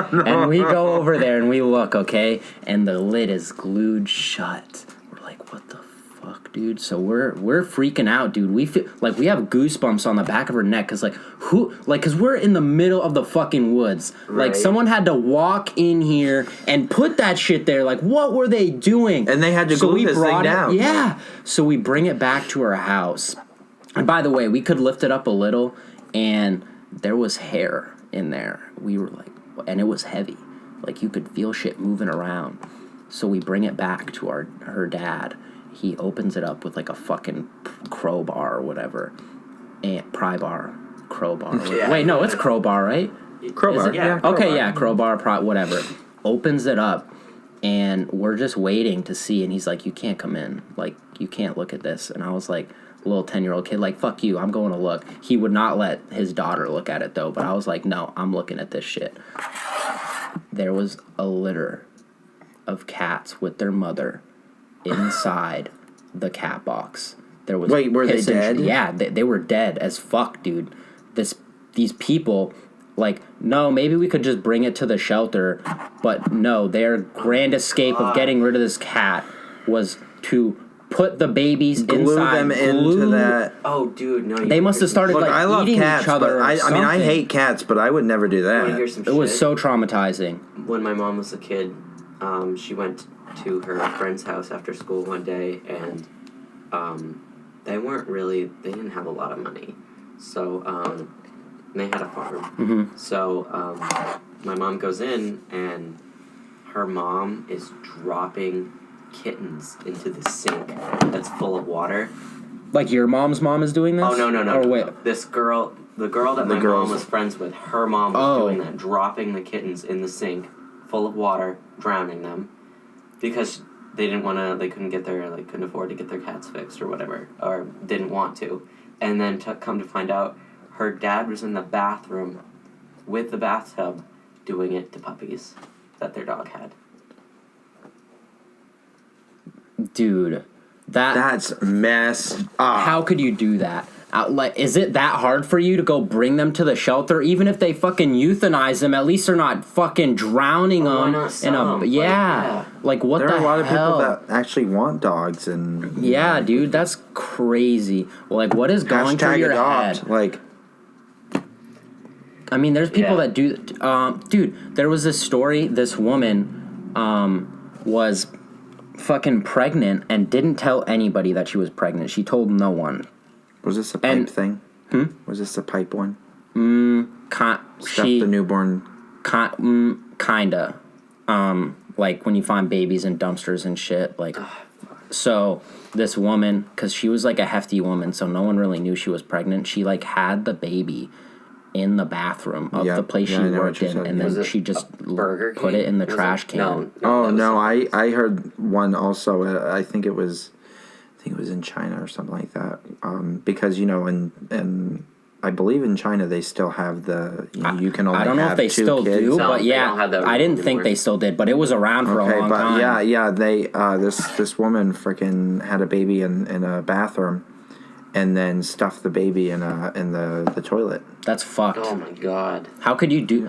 over there and we look, okay, and the lid is glued shut. We're like, what the fuck, dude? So we're freaking out, dude. We feel like we have goosebumps on the back of her neck because we're in the middle of the fucking woods. Right. Like, someone had to walk in here and put that shit there. Like, what were they doing? And they had to glue this thing down. Yeah. So we bring it back to our house. And by the way, we could lift it up a little, and there was hair in there. We were like, and it was heavy. Like, you could feel shit moving around. So we bring it back to her dad. He opens it up with like a fucking crowbar or whatever. And crowbar. Yeah. Wait, no, it's crowbar, right? Crowbar, yeah. Okay, yeah, crowbar, whatever. Opens it up, and we're just waiting to see, and he's like, you can't come in. Like, you can't look at this. And I was like, little 10-year-old kid, like, fuck you, I'm going to look. He would not let his daughter look at it, though, but I was like, no, I'm looking at this shit. There was a litter of cats with their mother inside the cat box. There was were they dead? Yeah, they were dead as fuck, dude. These people, like, no, maybe we could just bring it to the shelter, but no, their grand escape of getting rid of this cat was to put the babies inside, them into that. Oh, dude, no. They must have started I love eating cats, each other. But I mean, I hate cats, but I would never do that. Hear some it was shit? so traumatizing. When my mom was a kid, she went to her friend's house after school one day, and they didn't have a lot of money. So, they had a farm. Mm-hmm. So, my mom goes in, and her mom is dropping kittens into the sink that's full of water. Like your mom's mom is doing this? Oh, no. Or wait. This girl, the girl that my mom was friends with, her mom was doing that, dropping the kittens in the sink full of water, drowning them, because they couldn't afford to get their cats fixed or whatever, or didn't want to. And then come to find out, her dad was in the bathroom with the bathtub doing it to puppies that their dog had. Dude, that's messed up. How could you do that? Is it that hard for you to go bring them to the shelter? Even if they fucking euthanize them, at least they're not fucking drowning them in a... Yeah. Like, what the hell? There are a lot of people that actually want dogs and... Yeah, dude, that's crazy. Like, what is going through your head? Like... I mean, there's people that do... dude, there was this story. This woman was fucking pregnant and didn't tell anybody that she was pregnant. She told no one. Was this a pipe thing? Was this a pipe one? Stuff the newborn... Kinda. Like, when you find babies in dumpsters and shit, like... So, this woman, because she was, like, a hefty woman, so no one really knew she was pregnant, she, like, had the baby in the bathroom of the place she worked in, and then she just put it in the trash can. No, I heard one also. I think it was in China or something like that. Because and I believe in China they still have the you can only have 2 kids. I don't know if they still do, but I didn't think they still did, but it was around for a long time. Yeah, they this woman freaking had a baby in a bathroom, and then stuffed the baby in the toilet. That's fucked. Oh my god! How could you do?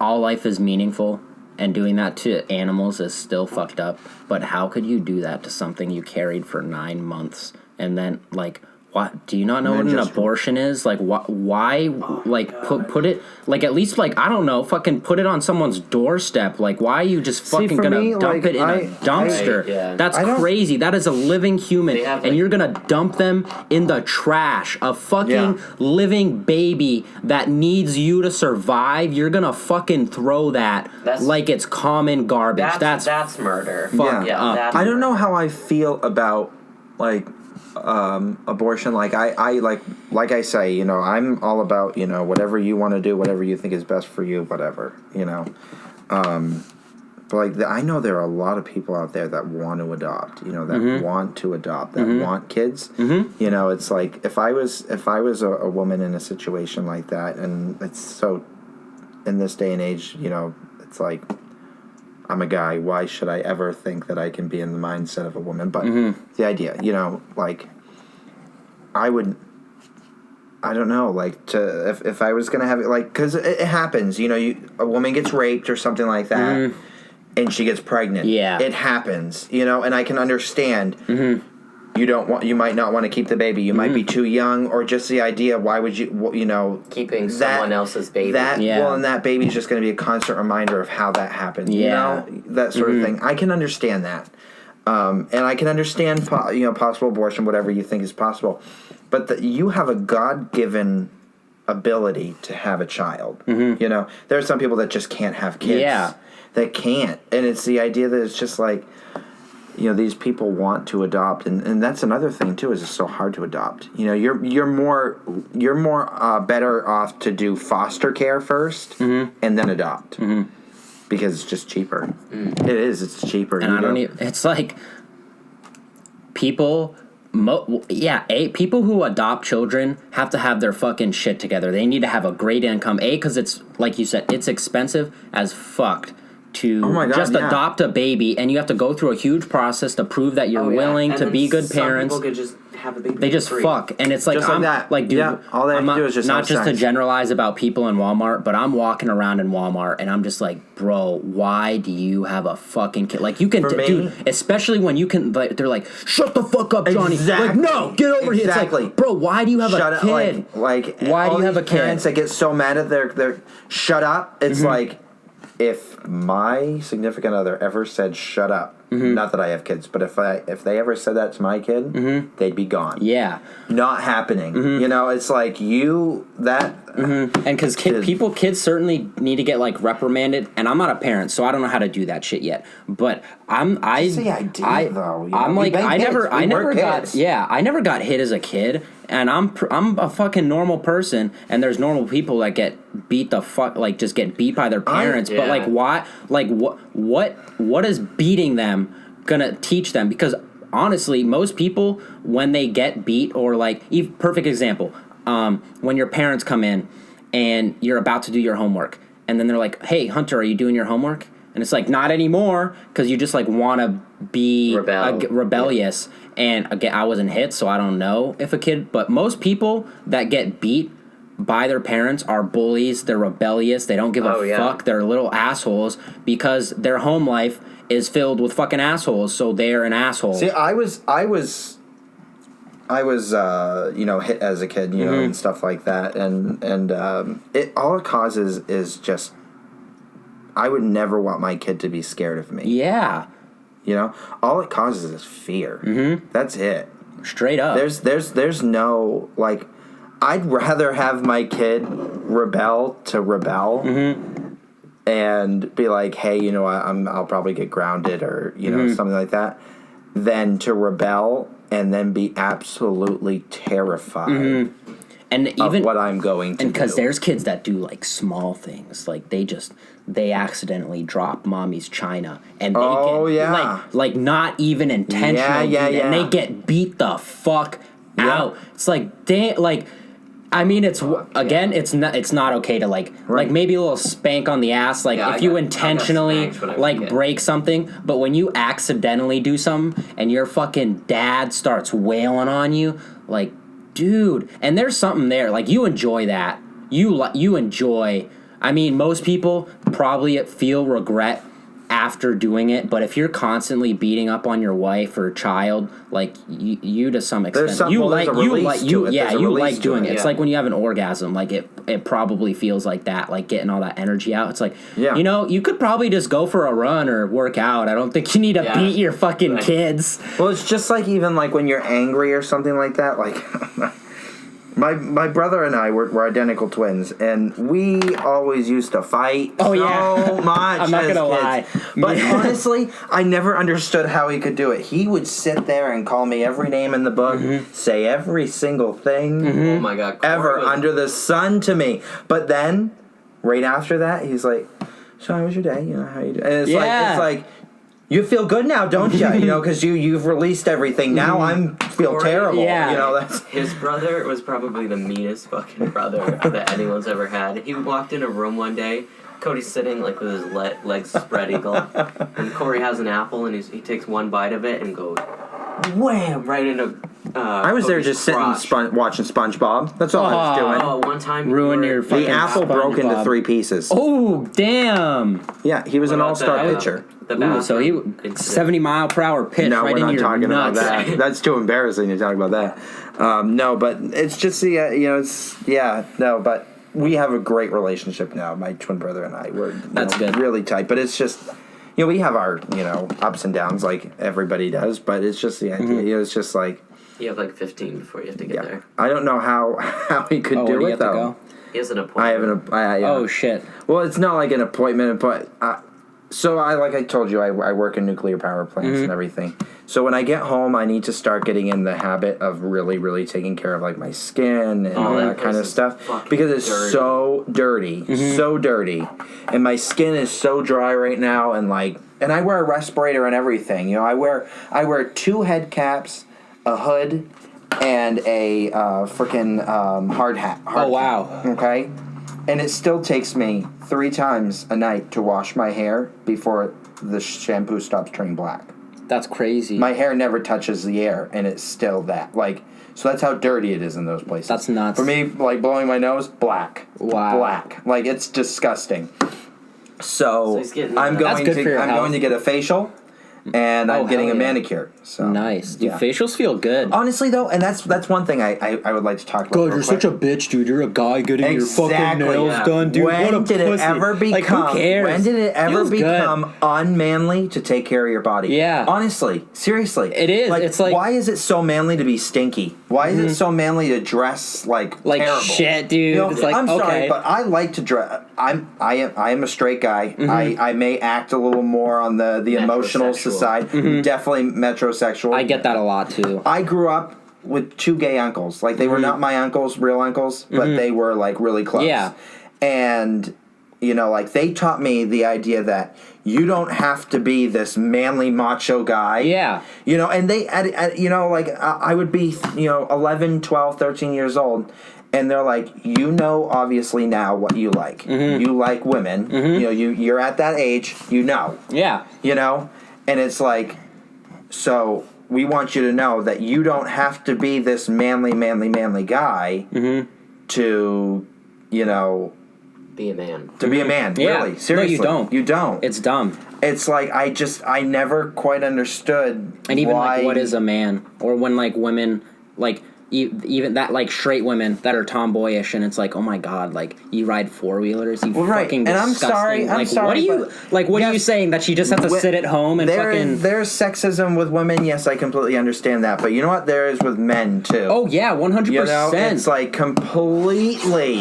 All life is meaningful, and doing that to animals is still fucked up. But how could you do that to something you carried for 9 months, and then like? What, do you not know what an abortion is? Like, why, like, put it, like, at least, like, I don't know, fucking put it on someone's doorstep. Like, why are you just fucking gonna dump it in a dumpster? That's crazy. That is a living human, and you're gonna dump them in the trash. A fucking living baby that needs you to survive, you're gonna fucking throw that like it's common garbage. That's murder. I don't know how I feel about, like, abortion. Like I say, you know, I'm all about, you know, whatever you want to do, whatever you think is best for you, whatever, you know. But like I know there are a lot of people out there that want to adopt, you know, that want to adopt, that want kids. You know, it's like if I was a woman in a situation like that, and it's so in this day and age, you know, it's like I'm a guy, why should I ever think that I can be in the mindset of a woman? But the idea, you know, like, I don't know, like, if I was going to have it, like, because it happens, you know, a woman gets raped or something like that, and she gets pregnant. Yeah. It happens, you know, and I can understand. You might not want to keep the baby. You might be too young, or just the idea. Why would you know, keeping someone else's baby? Well, and that baby's just going to be a constant reminder of how that happened. You know, that sort of thing. I can understand that, and I can understand possible abortion, whatever you think is possible. But you have a God-given ability to have a child. You know, there are some people that just can't have kids. Yeah, that can't, and it's the idea that it's just like. You know, these people want to adopt, and that's another thing too. Is it's so hard to adopt. You know, you're more better off to do foster care first and then adopt because it's just cheaper. It is. It's cheaper. And it's like people. People who adopt children have to have their fucking shit together. They need to have a great income. Because it's like you said, it's expensive as fucked. To adopt a baby, and you have to go through a huge process to prove that you're willing to be good parents. People could just have a baby. They just fuck, and it's like just dude, all they have to do is just not just to generalize about people in Walmart, but I'm walking around in Walmart, and I'm just like, bro, why do you have a fucking kid? Like you can, dude, especially when you can. Like, they're like, shut the fuck up, Johnny. Like, no, get over here. It's like, bro, why do you have a kid? Like why do you have a kid? Parents that get so mad at their shut up. It's like. if my significant other ever said "shut up," not that I have kids, but if they ever said that to my kid, they'd be gone. Yeah, not happening. You know, it's like and because kids certainly need to get like reprimanded, and I'm not a parent, so I don't know how to do that shit yet. But I never got hit as a kid, and I'm a fucking normal person, and there's normal people that get beat the fuck, like just get beat by their parents. But like, why? Like, what is beating them gonna teach them? Because honestly, most people when they get beat, or like, perfect example. When your parents come in and you're about to do your homework, and then they're like, "Hey, Hunter, are you doing your homework?" And it's like, "Not anymore," because you just like want to be rebellious. And again, I wasn't hit, so I don't know if a kid. But most people that get beat by their parents are bullies. They're rebellious. They don't give a fuck. They're little assholes because their home life is filled with fucking assholes. So they're an asshole. See, I was hit as a kid, and stuff like that, and it all it causes is just, I would never want my kid to be scared of me. Yeah, all it causes is fear. That's it. Straight up. There's no, like, I'd rather have my kid rebel and be like, hey, I'll probably get grounded or something like that, than to rebel and then be absolutely terrified and of what I'm going to do. And because there's kids that do like small things, like they accidentally drop mommy's china, and they get like not even intentionally, and they get beat the fuck out. It's like, damn, like, I mean, it's it's not okay to like maybe a little spank on the ass, like if you intentionally break something, but when you accidentally do something and your fucking dad starts wailing on you, like, dude, and there's something there, like, you enjoy that, you enjoy. I mean, most people probably feel regret after doing it, but if you're constantly beating up on your wife or child, like, you to some extent, you like doing it. It's like when you have an orgasm, like it probably feels like that, like getting all that energy out. It's like, you could probably just go for a run or work out. I don't think you need to beat your fucking kids. Well, it's just like, even like when you're angry or something like that, like My brother and I were identical twins, and we always used to fight so much. I'm not gonna lie, but honestly, I never understood how he could do it. He would sit there and call me every name in the book, say every single thing, oh my God, ever under the sun to me. But then, right after that, he's like, "So how was your day? How you doing?" And it's like. You feel good now, don't you? Because you've released everything. Now I feel terrible. Yeah. His brother was probably the meanest fucking brother that anyone's ever had. He walked in a room one day. Cody's sitting like with his legs spread eagle, and Corey has an apple, and he takes one bite of it and goes wham right into. I was there just crotch. sitting watching SpongeBob. That's all I was doing. Oh, one time your fucking the apple broke into 3 pieces. Oh, damn! Yeah, he was an all-star pitcher. So he 70-mile-per-hour pitch right into your nuts. About that. That's too embarrassing to talk about that. No, but it's just but we have a great relationship now. My twin brother and I, we're good. Really tight. But it's just, we have our ups and downs like everybody does. But it's just the idea. It's just like, you have like 15 before you have to get there. I don't know how he could do it though. He has an appointment. Oh shit. Well, it's not like an appointment, but. So like I told you, I work in nuclear power plants and everything. So when I get home, I need to start getting in the habit of really, really taking care of like my skin and all that kind of stuff, because it's so dirty, and my skin is so dry right now, and I wear a respirator and everything. I wear 2 head caps, a hood, and a freaking hard hat. Wow. Okay. And it still takes me 3 times a night to wash my hair before the shampoo stops turning black. That's crazy. My hair never touches the air, and it's still that. So that's how dirty it is in those places. That's nuts. For me, blowing my nose, black. Wow. Black. It's disgusting. So I'm going to get a facial, and I'm getting a hell yeah. manicure. So Nice. Dude, yeah. facials feel good. Honestly, though, and that's one thing I would like to talk about. God, real you're quick. such a bitch, dude. You're a guy getting your fucking Exactly. nails Yeah. done, dude. When what a did it pussy. ever become? Like, who cares? When did it ever Feels good. become unmanly to take care of your body? Yeah. Honestly, seriously, It is. It's like- why is it so manly to be stinky? Why is it so manly to dress like terrible? shit, dude. You know, It's like, I'm sorry, okay. but I like to dress. I am a straight guy. I may act a little more on the emotional Metrosexual. side. Definitely metrosexual. I get that a lot too. I grew up with 2 gay uncles. Like, they were not my uncles, real uncles, but they were, like, really close. Yeah. And, you know, like, they taught me the idea that you don't have to be this manly macho guy. Yeah. You know, and they, you know, like, I would be, 11, 12, 13 years old, and they're like, you know, obviously now what you like. You like women. You know, you're at that age, you know. Yeah. You know? And it's like, so we want you to know that you don't have to be this manly guy to, you know, Be a man. to be a man. Yeah. Really, No, seriously, you don't. You don't. It's dumb. It's like I never quite understood. And even why, like, what is a man? Or when like women, like even that, like straight women that are tomboyish, and it's like, oh my god, like you ride 4-wheelers, you right. fucking And I'm disgusting. sorry, I'm like, sorry, what are you but- like? What are you yes, saying that she just has to sit at home and fucking? There's sexism with women. Yes, I completely understand that. But you know what? There is with men too. Oh yeah, 100%. You know, it's like completely.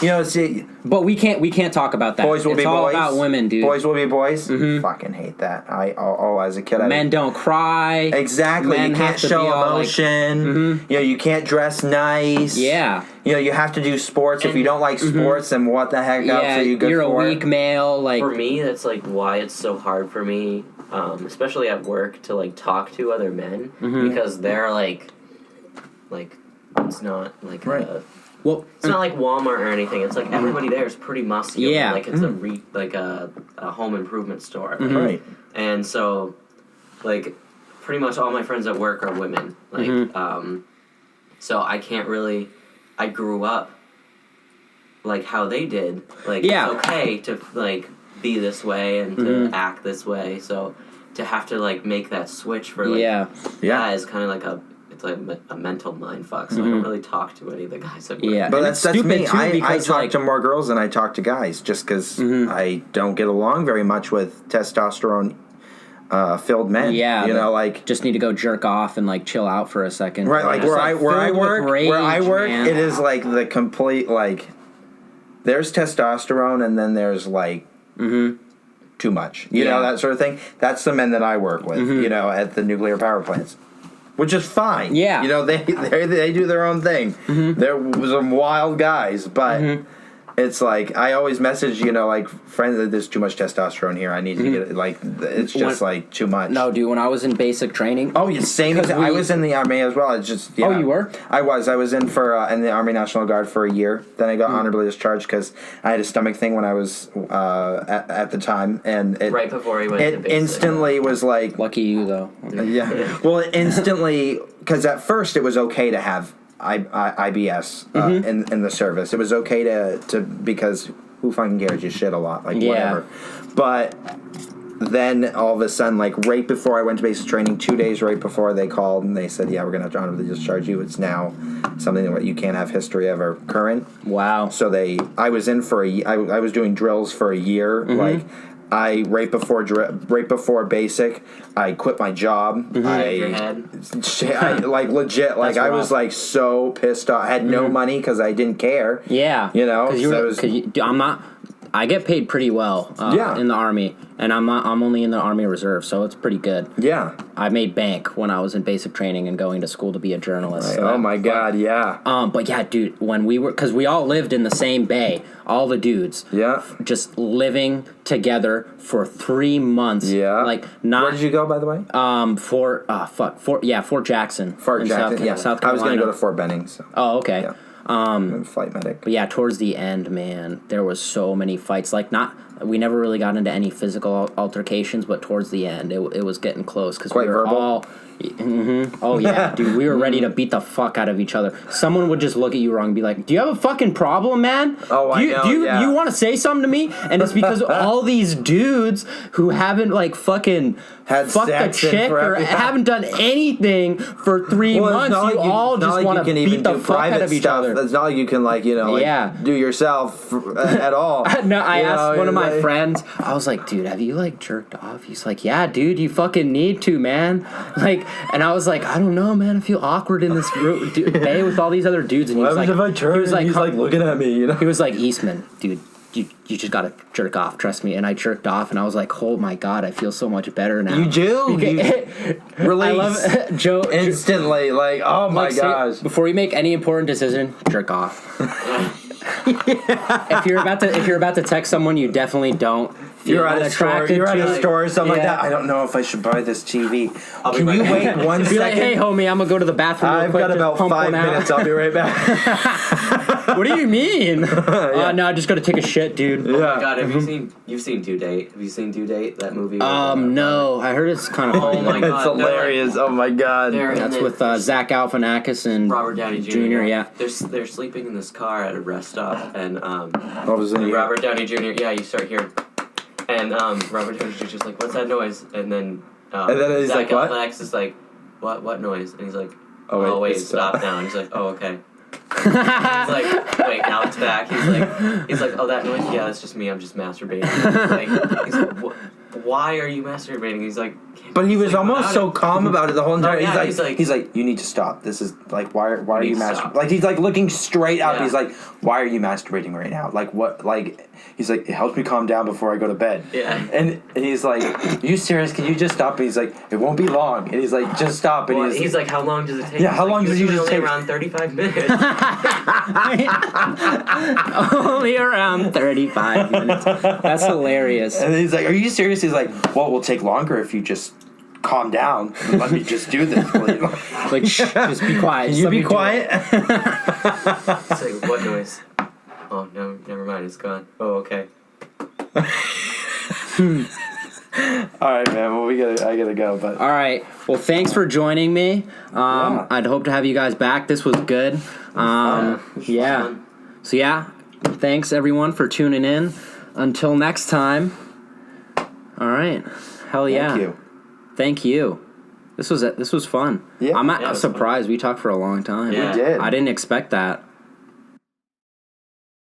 You know, see, But we can't talk about that. boys will it's be all boys. about women, dude. Boys will be boys. Fucking hate that. As a kid, Men don't cry. Exactly. Men You have can't to show be all, emotion. You know, you can't dress nice. Yeah. You know, you have to do sports. If you don't like sports, then what the heck else Yeah, are you good you're for? a weak male. Like, For me, that's like why it's so hard for me, especially at work, to like talk to other men because they're like it's not like Right. well, it's not like Walmart or anything. It's like everybody there is pretty muscular. Yeah. Like it's a home improvement store. Right. And so, like, pretty much all my friends at work are women. Like, so I can't really. I grew up like how they did. Like, Yeah. it's okay to like be this way and to act this way. So to have to like make that switch for like yeah. Yeah. is kind of like a mental mind fuck. So I don't really talk to any of the guys at work. Yeah. But And that's it's stupid, me. too, I because, talk like- to more girls than I talk to guys, just because I don't get along very much with testosterone filled men. Yeah, you know, like just need to go jerk off and like chill out for a second. right, like Just, where I filled with work, man. it is like the complete like. There's testosterone, and then there's like too much. You know, Yeah. that sort of thing. That's the men that I work with. You know, at the nuclear power plants. Which is fine. Yeah. You know, they do their own thing. There was some wild guys, but it's like I always message, you know, like friends that there's too much testosterone here. I need to get it. Like it's just like too much. No, dude. When I was in basic training, Oh, yeah, same as I was in the army as well. It's just yeah. Oh, you were? I was in for in the Army National Guard for a year. Then I got honorably discharged because I had a stomach thing when I was at the time, and it Right before he went to it basic. instantly was like lucky you though. yeah. Well, it instantly, because at first it was okay to have IBS in the service. It was okay to because who fucking cares? You shit a lot, like Yeah. whatever. But then all of a sudden, like right before I went to basic training, 2 days right before, they called and they said, "Yeah, we're gonna have to honorably discharge you. It's now something that you can't have history of or current." Wow. So I was in for I was doing drills for a year, like. Right before basic, I quit my job. Your head. I like legit, like That's I was rough. like so pissed off. I had no money because I didn't care. Yeah. You know, because so it was- I'm not. I get paid pretty well Yeah. in the Army, and I'm only in the Army Reserve, so it's pretty good. Yeah. I made bank when I was in basic training and going to school to be a journalist. Right. so Oh that- my god, yeah. But yeah, dude, when we were, because we all lived in the same bay, all the dudes, Yeah. just living together for 3 months. Yeah. like not. Where did you go, by the way? Fort Jackson. Fort in Jackson. Yeah. South I was Carolina. going to go to Fort Benning. So. Oh, okay. Yeah. I'm a flight medic. But yeah, towards the end, man, there was so many fights. Like not We never really got into any physical altercations, but towards the end, it was getting close because we Quite were verbal? all. Oh yeah, dude, we were ready to beat the fuck out of each other. Someone would just look at you wrong and be like, "Do you have a fucking problem, man? Oh, I know, Do yeah. you want to say something to me?" And it's because all these dudes who haven't like fucking Had fucked a sex in chick or forever. haven't done anything for 3 Well, it's months. not You like all it's not just like want you to can even beat the do fuck out private of each stuff. other. It's not like you can Yeah. do yourself at all. No, I You asked know, one of my like- friends, I was like, dude, have you like jerked off? He's like, yeah, dude, you fucking need to, man. Like, and I was like, I don't know, man. I feel awkward in this bay with all these other dudes. And he was like, looking at me, you know? he was like, Eastman, dude, you just gotta jerk off, trust me. And I jerked off, and I was like, oh my god, I feel so much better now. You do. You release I love Joe. instantly. Like, oh my Like, gosh. before you make any important decision, jerk off. If you're about to text someone you definitely don't feel You're at a store. attracted You're at to, a store or something like Yeah. that. I don't know if I should buy this TV. Can be you right wait back. one Be second? like, hey, homie, I'm gonna go to the bathroom real I've quick. got just about pump 5 one out." minutes. I'll be right back. What do you mean? No, I just gotta take a shit, dude. Oh my god, you've seen Due Date? Have you seen Due Date? That movie? No, I heard it's kind of Oh funny. my It's god, hilarious. Oh my god. That's with Zach Galifianakis and Robert Downey Jr. Yeah. They're sleeping in this car at a rest stop, and What was in and here? Robert Downey Jr. Yeah, you start hearing, and Robert Downey Jr. just like, what's that noise? And then he's Zach like, what? Galifianakis is like, what noise? And he's like, Oh, wait, wait, stop now. And he's like, oh, okay. He's like, wait, now it's back. He's like, oh, that noise? Yeah, that's just me. I'm just masturbating. He's like, why are you masturbating? He's like, But he was like, almost without so it. calm about it the whole entire. Yeah, he's like, you need to stop. This is like, why are need you to masturbating? stop. Like he's like looking straight up. Yeah. He's like, why are you masturbating right now? Like what? Like he's like, it helps me calm down before I go to bed. Yeah. And he's like, are you serious? Can you just stop? And he's like, it won't be long. And he's like, just stop. And well, he's like, how long does it take? Yeah, He's how like, long does it usually only take? around 35 minutes. Only around 35 minutes. That's hilarious. And he's like, are you serious? He's like, well, it will take longer if you just calm down and let me just do this. Like, shh, just be quiet. Can Just you let me be do quiet? It's like, what noise? Oh, no, never mind. It's gone. Oh, okay. All right, man. Well, I gotta go. But All right. Well, thanks for joining me. Yeah. I'd hope to have you guys back. This was good. Yeah. Fun. So yeah, thanks everyone for tuning in. Until next time. All right. Hell yeah. thank you. Thank you. This was fun. Yeah. I'm Yeah, it was surprised we talked for a long time. Yeah. We did. I didn't expect that.